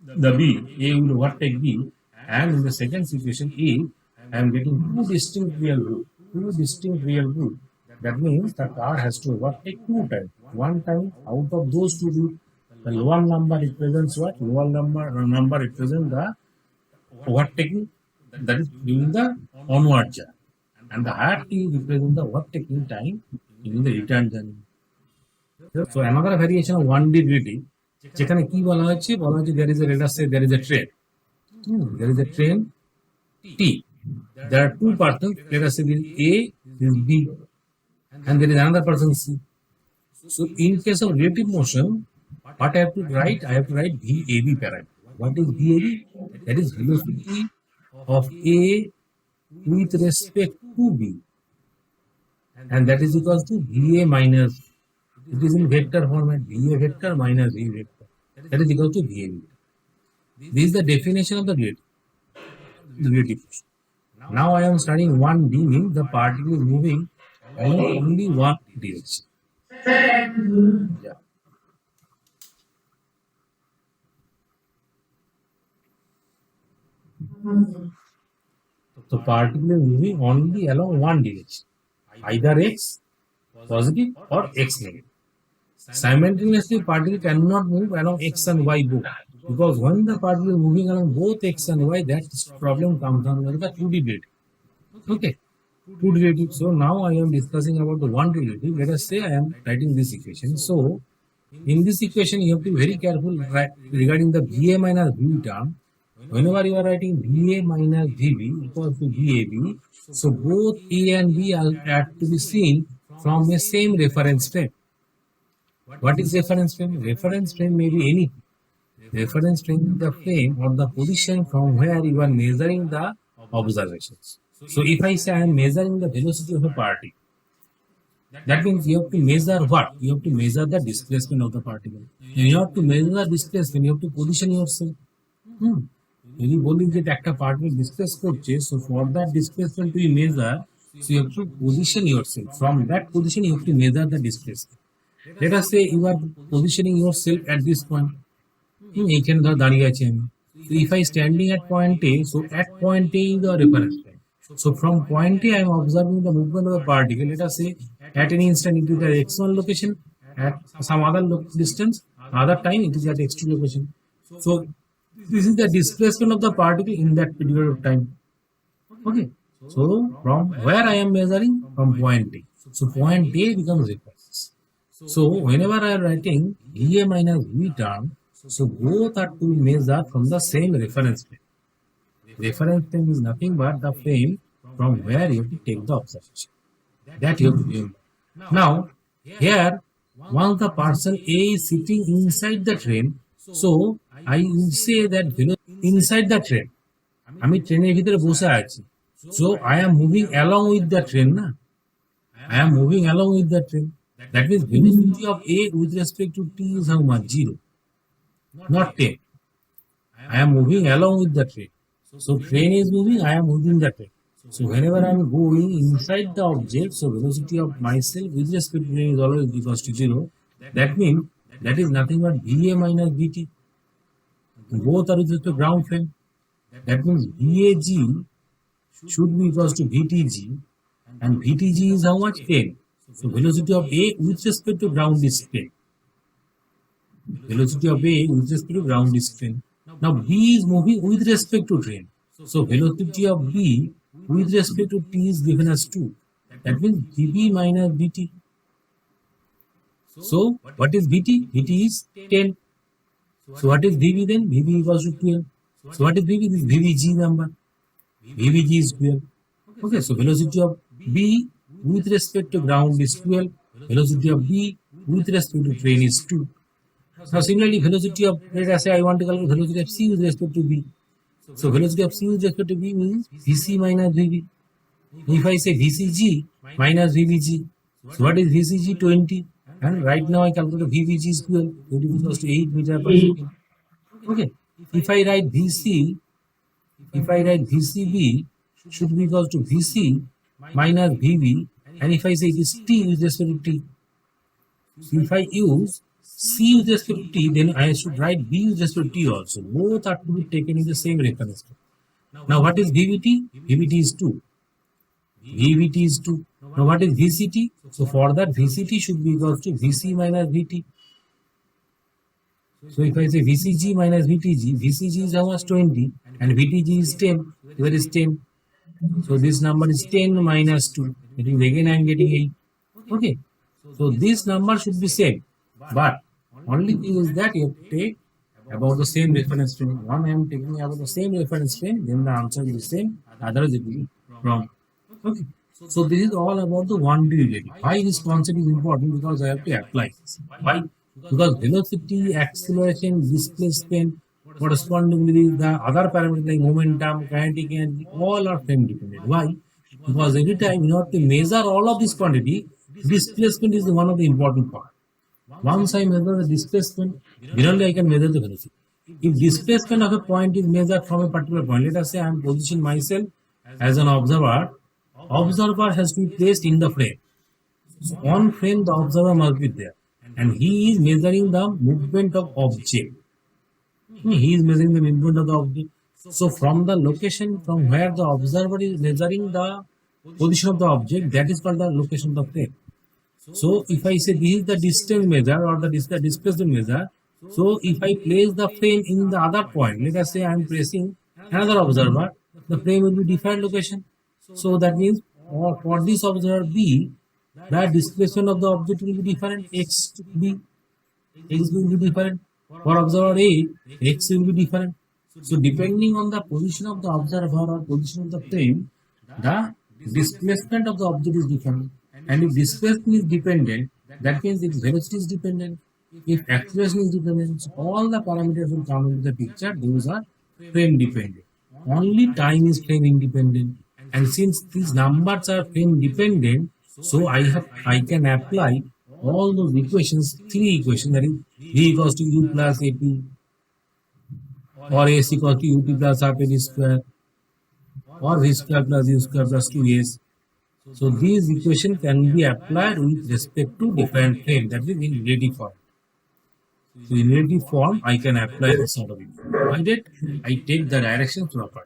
the B, A will overtake B. And in the second situation, A, I am getting two distinct real root. That means the car has to overtake two times. One time out of those two roots, the lower number represents what? Lower number represents the overtaking, that is during the onward journey. And the higher T represents the overtaking time during the return journey. So another variation of 1D relative, যেখানে কি বলা হচ্ছে there is a, let us say there is a train. There is a train T. There are two persons, let us say this is A, this is B, and there is another person C. So in case of relative motion, what I have to write? I have to write VAB parameter. What is VAB? That is velocity of A with respect to B, and that is equal to VA minus, it is in vector format, VA vector minus V vector, that is equal to VA vector. This is the definition of the relative motion. Now I am studying 1D, means the particle is moving along only one direction. Yeah. The particle is moving only along one direction, either x positive or x negative. Simultaneously, particle cannot move along x and y both, because when the particle is moving along both x and y, that problem comes under the 2D relative. Okay, 2D relative. So now I am discussing about the 1D relative. Let us say I am writing this equation. So in this equation, you have to be very careful regarding the VA minus V term. Whenever you are writing VA minus VB equals to VAB, so both A and B are to be seen from a same reference frame. What is reference frame? Reference frame may be anything. Reference frame is the frame or the position from where you are measuring the observations. So if I say I am measuring the velocity of a particle, that means you have to measure what? You have to measure the displacement of the particle. And you have to measure the displacement, you have to position yourself. যদি বলি যে একটা particle displace করছে, so for that displacement to be measured, so you have to position yourself. From that position you have to measure the displacement. Let us say you are positioning yourself at this point. এইখানে ধর দাঁড়িয়ে আছি আমি. So if I standing at point A, so at point A is the reference point. So from point A I am observing the movement of the particle. Let us say at any instant it is at x1 location, at some other distance, other time it is at x2 location. So this is the displacement of the particle in that period of time. Okay. So from where I am measuring? From point A. So point A becomes reference. So whenever I am writing VA minus V term, so both are to be measured from the same reference frame. Reference frame is nothing but the frame from where you have to take the observation. That you have to remember. Now, here, once the person A is sitting inside the train, so I will say that inside the train, আমি ট্রেনের ভিতরে বসে আছি, so I am moving along with the train, না? I am moving along with the train. That means velocity of A with respect to T is how much? 0. not train. I am moving along with the train. So train is moving, I am moving the train. So whenever I am going inside the object, so velocity of myself with respect to train is always equals to 0. That means that is nothing but VA minus VT. Both are with respect to ground frame. That means VAG should be equals to VTG, and VTG is how much? 10. So velocity of A with respect to ground is 10. Velocity of A with respect to ground is 10. Now B is moving with respect to train. So velocity of B with respect to T is given as 2. That means VB minus VT. So what is VT? VT is 10. So what is VB then? VB equals to 12. So what is VB? This is VBG number. VBG is 12. Okay, so velocity of B with respect to ground is 12. Velocity of B with respect to train is 2. Now similarly, velocity of, let us say I want to calculate velocity of C with respect to B. So velocity of C with respect to B means VC minus VB. If I say VCG minus VBG, so what is VCG? 20. And right now I calculate VBG is 12. 20 equals to 8 meter per second. Okay. If I write VCB should be equal to VC minus VB, and if I say it is T with respect to T. So if I use C with respect to T, then I should write B with respect to T also. Both are to be taken in the same reference. Now what is VBT? VBT is 2. VBT is 2. Now what is VCT? So for that VCT should be equal to VC minus VT. So if I say VCG minus VTG, VCG is how much? 20 and VTG is 10. Where is 10? So this number is 10 minus 2. That is again I am getting 8. Okay. So this number should be same. But only thing is that you have to take about the same reference frame. One I am taking about the same reference frame, then the answer will be same. Otherwise it will be wrong. Okay. So this is all about the 1D related. Why this concept is important? Because I have to apply this. Why? Because velocity, acceleration, displacement, correspondingly the other parameters like momentum, kinetic energy, all are frame dependent. Why? Because every time you have to measure all of this quantity, displacement is one of the important part. Once I measure the displacement, then only I can measure the velocity. If displacement of a point is measured from a particular point, let us say I am positioning myself as an observer. Observer has to be placed in the frame. So on frame, the observer must be there, and he is measuring the movement of object. He is measuring the movement of the object. So from the location from where the observer is measuring the position of the object, that is called the location of the frame. So if I say this is the distance measure or the displacement measure, so if I place the frame in the other point, let us say I am placing another observer, the frame will be different location. So that means for this observer B, the displacement of the object will be different. X will be different. For observer A, X will be different. So depending on the position of the observer or position of the frame, the displacement of the object is different. And if displacement is dependent, that means if velocity is dependent, if acceleration is dependent, so all the parameters will come into the picture. Those are frame dependent. Only time is frame independent. And since these numbers are frame dependent, so I can apply all those equations, three equations, that is V equals to U plus AP, or S equals to UT plus half AD square, or V square plus U square plus 2S. So these equations can be applied with respect to different frame, that is in relative form. So in relative form, I can apply this sort of equation. Provided I take the directions properly.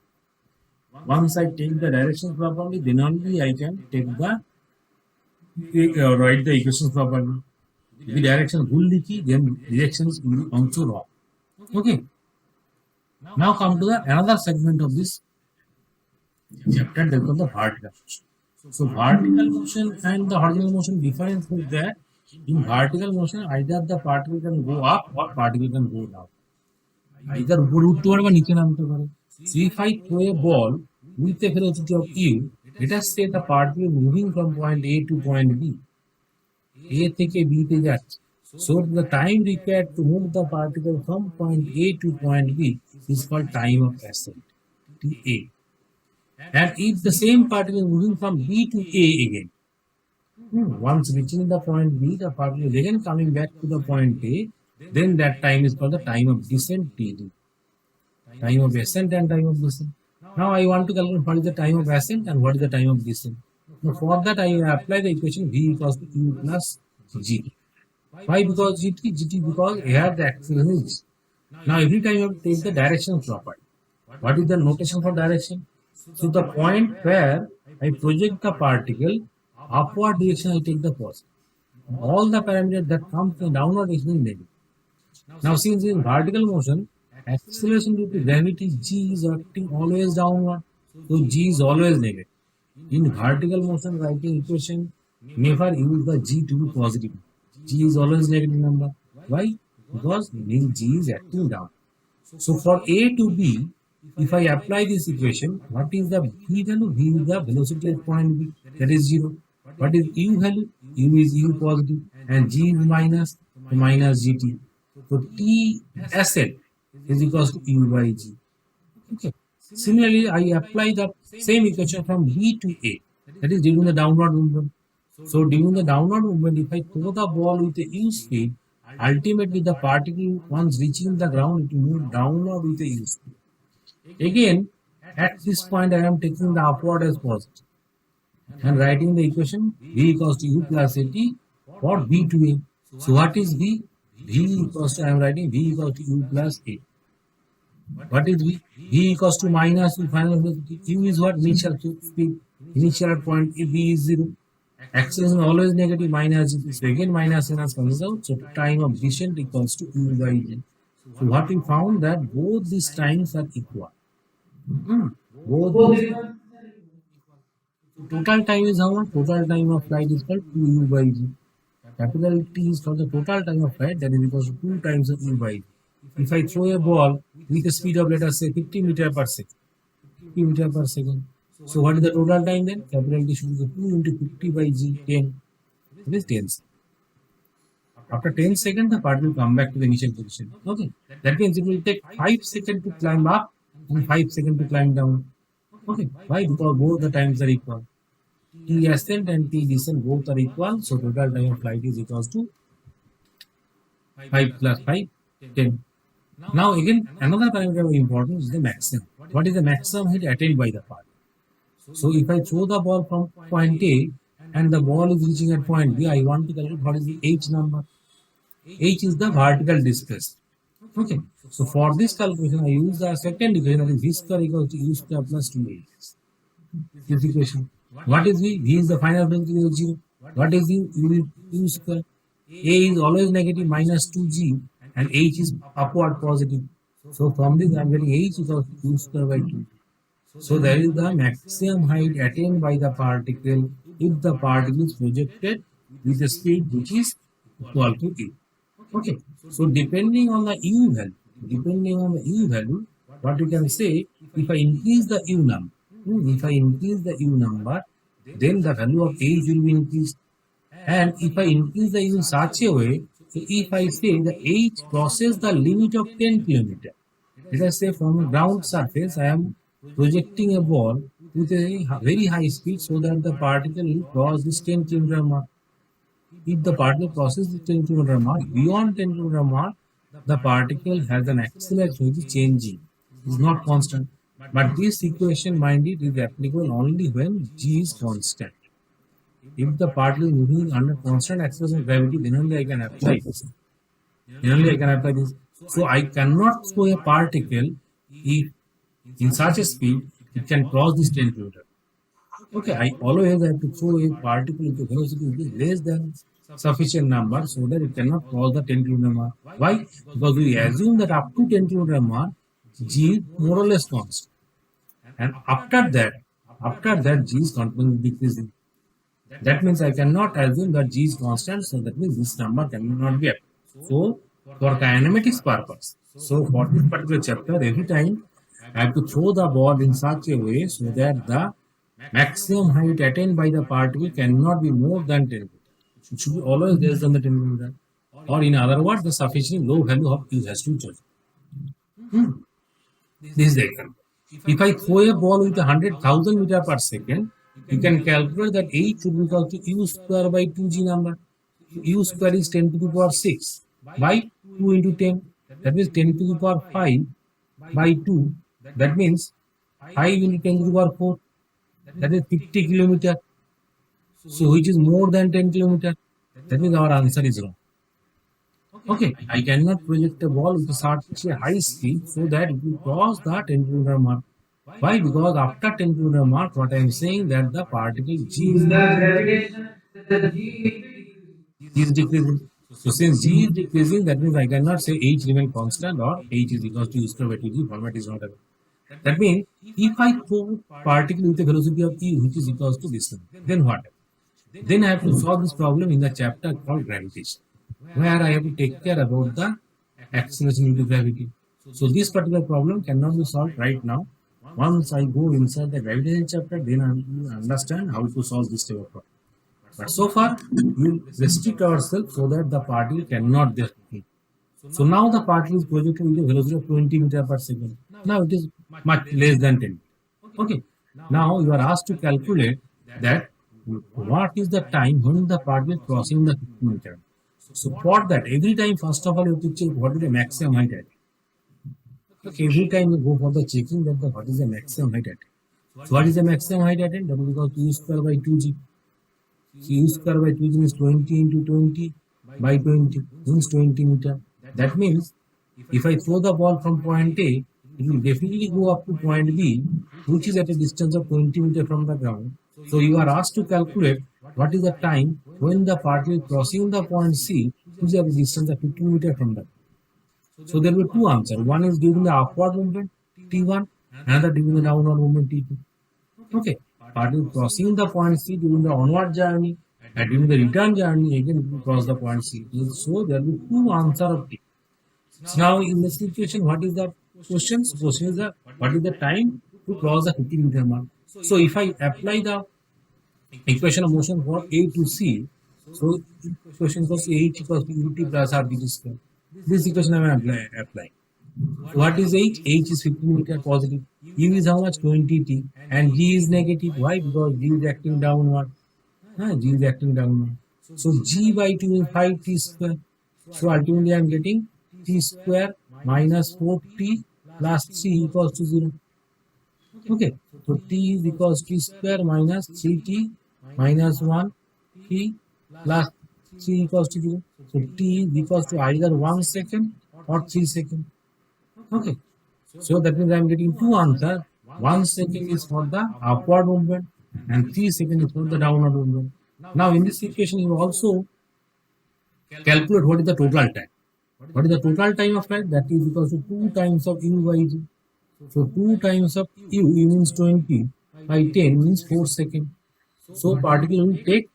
Once I take the directions properly, then only I can take the write the equations properly. If the direction bhul likhi, then directions will be also wrong. Okay. Now come to the another segment of this chapter, that is the vertical motion. So vertical motion and the horizontal motion difference is that in vertical motion either the particle can go up or particle can go down. Either উপরে উঠতে পারে বা নিচে নামতে পারে. So if I throw a ball with a velocity of u, let us say the particle moving from point A to point B. A থেকে B তে যাচ্ছে. So the time required to move the particle from point A to point B is called time of ascent, TA. And if the same particle is moving from B to A again, once reaching the point B, the particle is again coming back to the point A. then that time is called the time of descent TD. Time of ascent and time of descent. Now I want to calculate what is the time of ascent and what is the time of descent. Now for that I apply the equation V equals to U plus G. Why? Because GT because here the acceleration is. Now every time you have to take the direction property. What is the notation for direction? So the point where I project the particle upward direction, I take the positive. All the parameters that come from downward direction is negative. Now since in vertical motion, acceleration due to gravity G is acting always downward, so G is always negative. In vertical motion writing equation, never use the G to be positive. G is always negative number. Why? Because means G is acting down. So for A to B, if I apply this equation, what is the V value? V is the velocity at point B, that is 0. What is U value? U is U positive and G is minus, so minus GT. So T ascent is equals to U by G. Okay. Similarly, I apply the same equation from B to A, that is during the downward movement. So during the downward movement, if I throw the ball with a U speed, ultimately the particle once reaching the ground, it will move downward with a U speed. Again, at this point I am taking the upward as positive and writing the equation V equals to U plus AT for B to A. So what is V? V equals to, I am writing V equals to U plus A. What is V? V equals to minus U final velocity. U is what? Initial speed. Initial at point B is 0. Acceleration is always negative, minus G. So again minus n comes out. So time of descent equals to U by G. So what we found that both these times are equal. Both total time is how much? Total time of flight is called 2U by G. Capital T is for the total time of flight, that is equals to 2 times of U by G. If I throw a ball with a speed of, let us say, 50 meters per second, 50 meters per second. So what is the total time then? Capital T should be 2 into 50 by G, 10. It is 10 seconds. After 10 seconds, the part will come back to the initial position. Okay. That means it will take 5 seconds to climb up and 5 seconds to climb down. Okay. Why? Because both the times are equal. T ascent and T descent both are equal. So total time of flight is equals to 5 plus 5, 10. Now again, another parameter of importance is the maximum. What is the maximum height attained by the particle? So if I throw the ball from point A and the ball is reaching at point B, I want to calculate what is the H number. H is the vertical displacement. Okay. So for this calculation, I use the second equation, that is V square equals to U square plus 2H. This equation. What is V? V is the final velocity of 0. What is U? U square. A is always negative, minus 2G, and H is upward positive. So from this I am getting H equals to U square by 2. So there is the maximum height attained by the particle if the particle is projected with a speed which is equal to A. Okay. So depending on the U value, what you can say, if I increase the U number, then the value of H will be increased. And if I increase the U in such a way, so if I say the H crosses the limit of 10 km, let us say from ground surface I am projecting a ball with a very high speed so that the particle will cross this 10 km mark. If the particle crosses the 10 km mark, beyond 10 km mark, the particle has an acceleration which is changing. It is not constant. But this equation, mind it, is applicable only when G is constant. If the particle is moving under constant acceleration of gravity, then only I can apply this. So I cannot throw a particle if in such a speed it can cross this 10 km. Okay, I always have to throw a particle into velocity which is less than sufficient number so that it cannot cross the 10 km mark. Why? Because we assume that up to 10 km mark, G is more or less constant. And after that G is continuously decreasing. That means I cannot assume that G is constant, so that means this number cannot be applied. So for kinematics purpose, so for this particular chapter, every time I have to throw the ball in such a way so that the maximum height attained by the particle cannot be more than 10 meters. It should be always less than the 10 meters. Or in other words, the sufficiently low value of U has to be chosen. This is the example. If I throw a ball with 100,000 meters per second, you can calculate that H should be equal to U square by 2G number. U square is 10 to the power 6 by 2 into 10. That means 10 to the power 5 by 2. That means 5 into 10 to the power 4. That is 50 kilometer. So which is more than 10 kilometer. That means our answer is wrong. Okay, I cannot project a ball with such a high speed so that it will cross the 10 kilometer mark. Why? Because after 10 kilometer mark, what I am saying that the particle G is the gravitation, the G is decreasing. So since G is decreasing, that means I cannot say H remain constant or H is equal to U square by 2G. Format is not available. That means if I throw particle with a velocity of E which is equals to this one, then what? Then I have to solve this problem in the chapter called gravitation, where I have to take care about the acceleration due to gravity. So this particular problem cannot be solved right now. Once I go inside the gravitation chapter, then I will understand how to solve this type of problem. But so far, we restrict ourselves so that the particle cannot get hit. So now the particle is projected with a velocity of 20 meter per second. Now it is much less than 10. Okay. Now you are asked to calculate that what is the time when the particle is crossing the 50 meter. So for that, every time first of all you have to check what is the maximum height at. Okay, every time you go for the checking that what is the maximum height at. So what is the maximum height at? That is equal to U square by 2G. So U square by 2G means 20 into 20 by 20 means 20 meter. That means if I throw the ball from point A, it will definitely go up to point B, which is at a distance of 20 meter from the ground. So you are asked to calculate what is the time when the particle is crossing the point C, which is at a distance of 50 meter from the ground. So there will be two answers. One is during the upward movement T1, another during the downward movement T2. Okay, particle crossing the point C during the onward journey and during the return journey again it will cross the point C. So there will be two answers of T. So now in this situation, what is the question? Question is that what is the time to cross the 50 meter mark? So if I apply the equation of motion for A to C, so equation equals H equals UT plus RBT square. This equation I am applying. What is H? H is 15 meter positive. U is how much? 20T. And G is negative. Why? Because G is acting downward. G is acting downward. So G by 2 is 5T square. So ultimately I am getting T square minus 4T plus 3 equals to 0. Okay. So T is equals to T square minus 3T minus 1 T plus 3 equals to 0. So T is equals to either 1 second or 3 seconds. Okay. So that means I am getting two answers. 1 second is for the upward movement and 3 seconds is for the downward movement. Now in this equation you also calculate what is the total time. What is the total time of flight? That is equals to 2 times of U by G. So 2 times of U means 20 by 10 means 4 seconds. So particle will take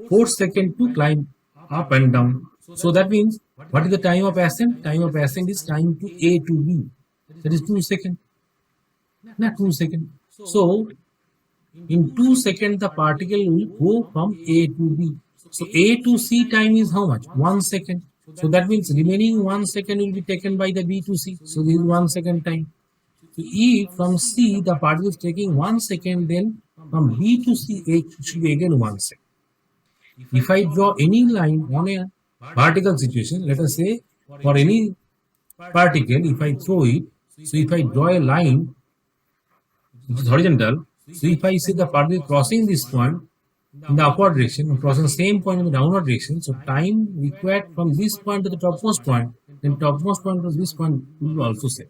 4 seconds to climb up and down. So that means what is the time of ascent? Time of ascent is time to A to B. That is 2 seconds. Not 2 seconds. So in 2 seconds the particle will go from A to B. So A to C time is how much? 1 second. So that means remaining 1 second will be taken by the B to C. So this is 1 second time. So if from C the particle is taking 1 second, then from B to C it should be again 1 second. If I draw any line on a vertical situation, let us say for any particle, if I throw it, so if I draw a line which is horizontal, so if I say the particle crossing this point in the upward direction and crossing the same point in the downward direction, so time required from this point to the topmost point, then topmost point to this point will be also same.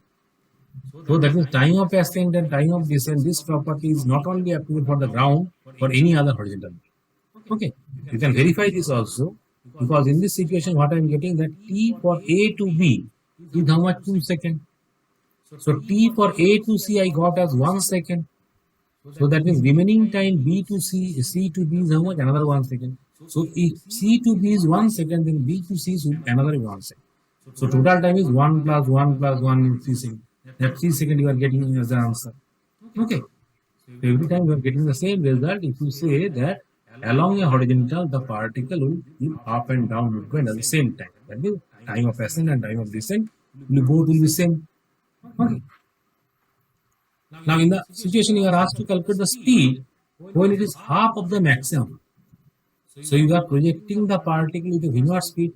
So that means time of ascent and time of descent, this property is not only applicable for the ground, for any other horizontal. Okay, you can verify this also, because in this situation what I am getting that T for A to B is how much? 2 seconds. So T for A to C I got as 1 second. So that means remaining time B to C, C to B is how much? Another 1 second. So if C to B is 1 second, then B to C should be another 1 second. So total time is 1 plus 1 plus 1 in 3 seconds. That 3 seconds you are getting as the answer. Okay. So every time you are getting the same result if you say that along a horizontal the particle will give up and down movement at the same time. That means time of ascent and time of descent both will be same. Okay. Now in the situation you are asked to calculate the speed when it is half of the maximum. So you are projecting the particle with a inward speed.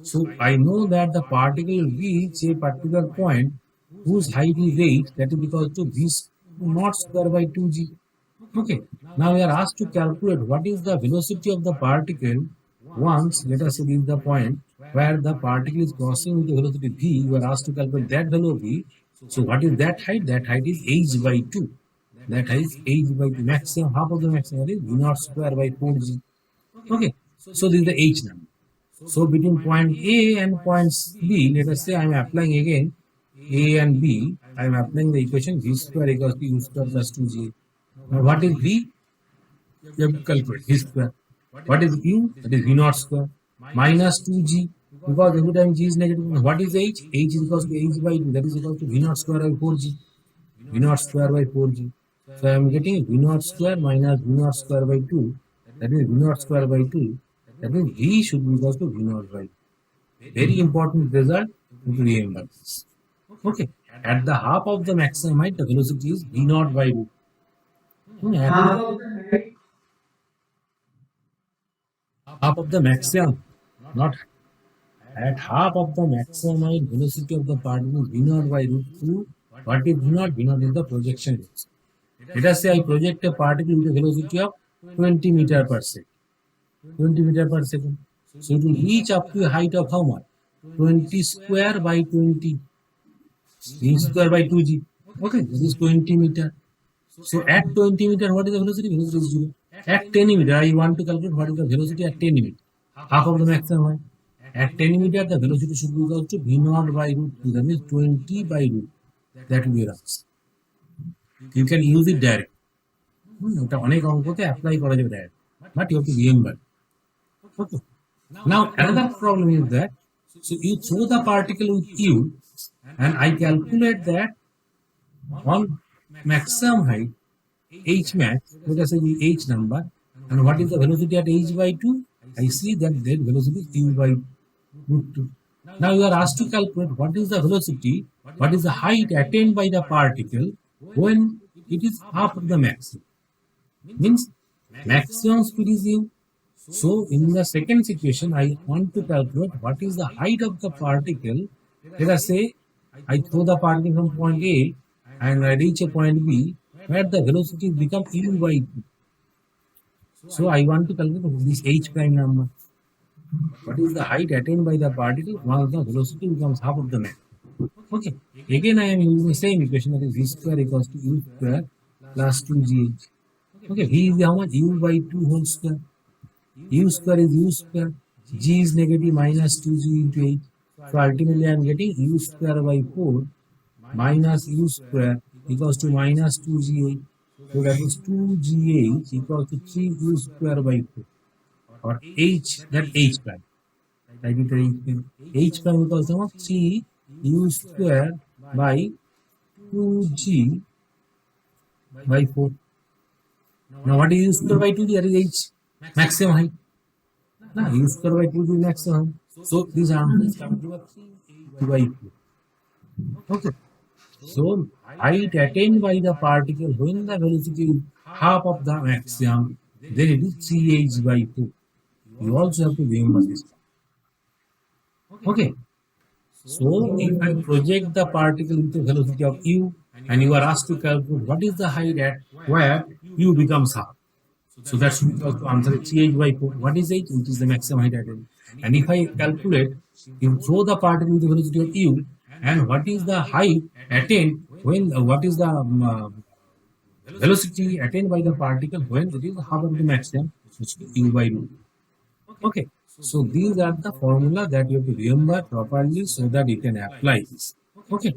So I know that the particle will reach a particular point whose height is 8, that is equal to v naught square by 2g. Okay, now we are asked to calculate what is the velocity of the particle once, let us say this is the point where the particle is crossing with the velocity v, you are asked to calculate that velocity. So what is that height? That height is h by 2. That height is h by 2. Maximum, half of the maximum is v naught square by 4g. Okay, so this is the h number. So between point A and point B, let us say I am applying again A and B, I am applying the equation v square equals to u square plus 2g. Now what is v? You have to calculate v square. What is u? That is v naught square minus 2g, because every time g is negative. What is h? H is equals to h by 2, that is equal to v naught square by 4g. V naught square by 4g. So I am getting v naught square minus v naught square by 2, that is v naught square by 2. That means v should be equal to v naught by 2. Very important result to remember this. Okay, at the half of the maximum height, the velocity is v naught by root. Half of the maximum, not at half of the maximum height, velocity of the particle is v naught by root 2. What is v naught? V naught is the projection velocity. Let us say I project a particle with a velocity of 20 meter per second. 20 meter per second. So it will reach up to a height of how much? 20 square by 20. V square by 2g. Okay, this is 20 meter. So at 20 meter, what is the velocity? Velocity is 0. At 10 meter, I want to calculate what is the velocity at 10 meter. Half of the maximum height. At 10 meter, the velocity should be equal to v naught by root 2. That means 20 by root. That will be your answer. You can use it direct. এটা অনেক অঙ্কতে apply করা যাবে direct, but you have to remember. Okay. Now another problem is that, so you throw the particle with you, and I calculate that on maximum height h max, let us say the h number, and what is the velocity at h by 2? I see that that velocity is u by root 2. Now you are asked to calculate what is the velocity, what is the height attained by the particle when it is half of the maximum. Means maximum speed is u. So in the second situation, I want to calculate what is the height of the particle. Let us say I throw the particle from point A and I reach a point B where the velocity becomes u by 2. So I want to calculate this h prime number. What is the height attained by the particle once the velocity becomes half of the mass? Okay. Again, I am using the same equation, that is v square equals to u square plus 2gh. Okay, v is how much? U by 2 whole square. U square is u square. G is negative minus 2g into h. So ultimately I am getting u square by 4 minus u square equals to minus 2gh. So that is 2gh equals to 3u square by 4. Or h, that h prime. Write it h prime. H prime equals to 3u square by 2g by 4. Now what is u square by 2g? That is h. Maximum height. Now u square by 2g is maximum. So this answer is coming to 3 by 4. Okay. So height attained by the particle when the velocity is half of the maximum, then it is 3h by 4. You also have to remember this. Okay. So if I project the particle with the velocity of u, and you are asked to calculate what is the height at where u becomes half. So that should be also answer 3h by 4. What is h? Which is the maximum height attained. And if I calculate, you throw the particle with the velocity of u, and what is the height attained when, what is the velocity attained by the particle when it is half of the maximum, which is u by root. Okay. So these are the formula that you have to remember properly so that you can apply this. Okay.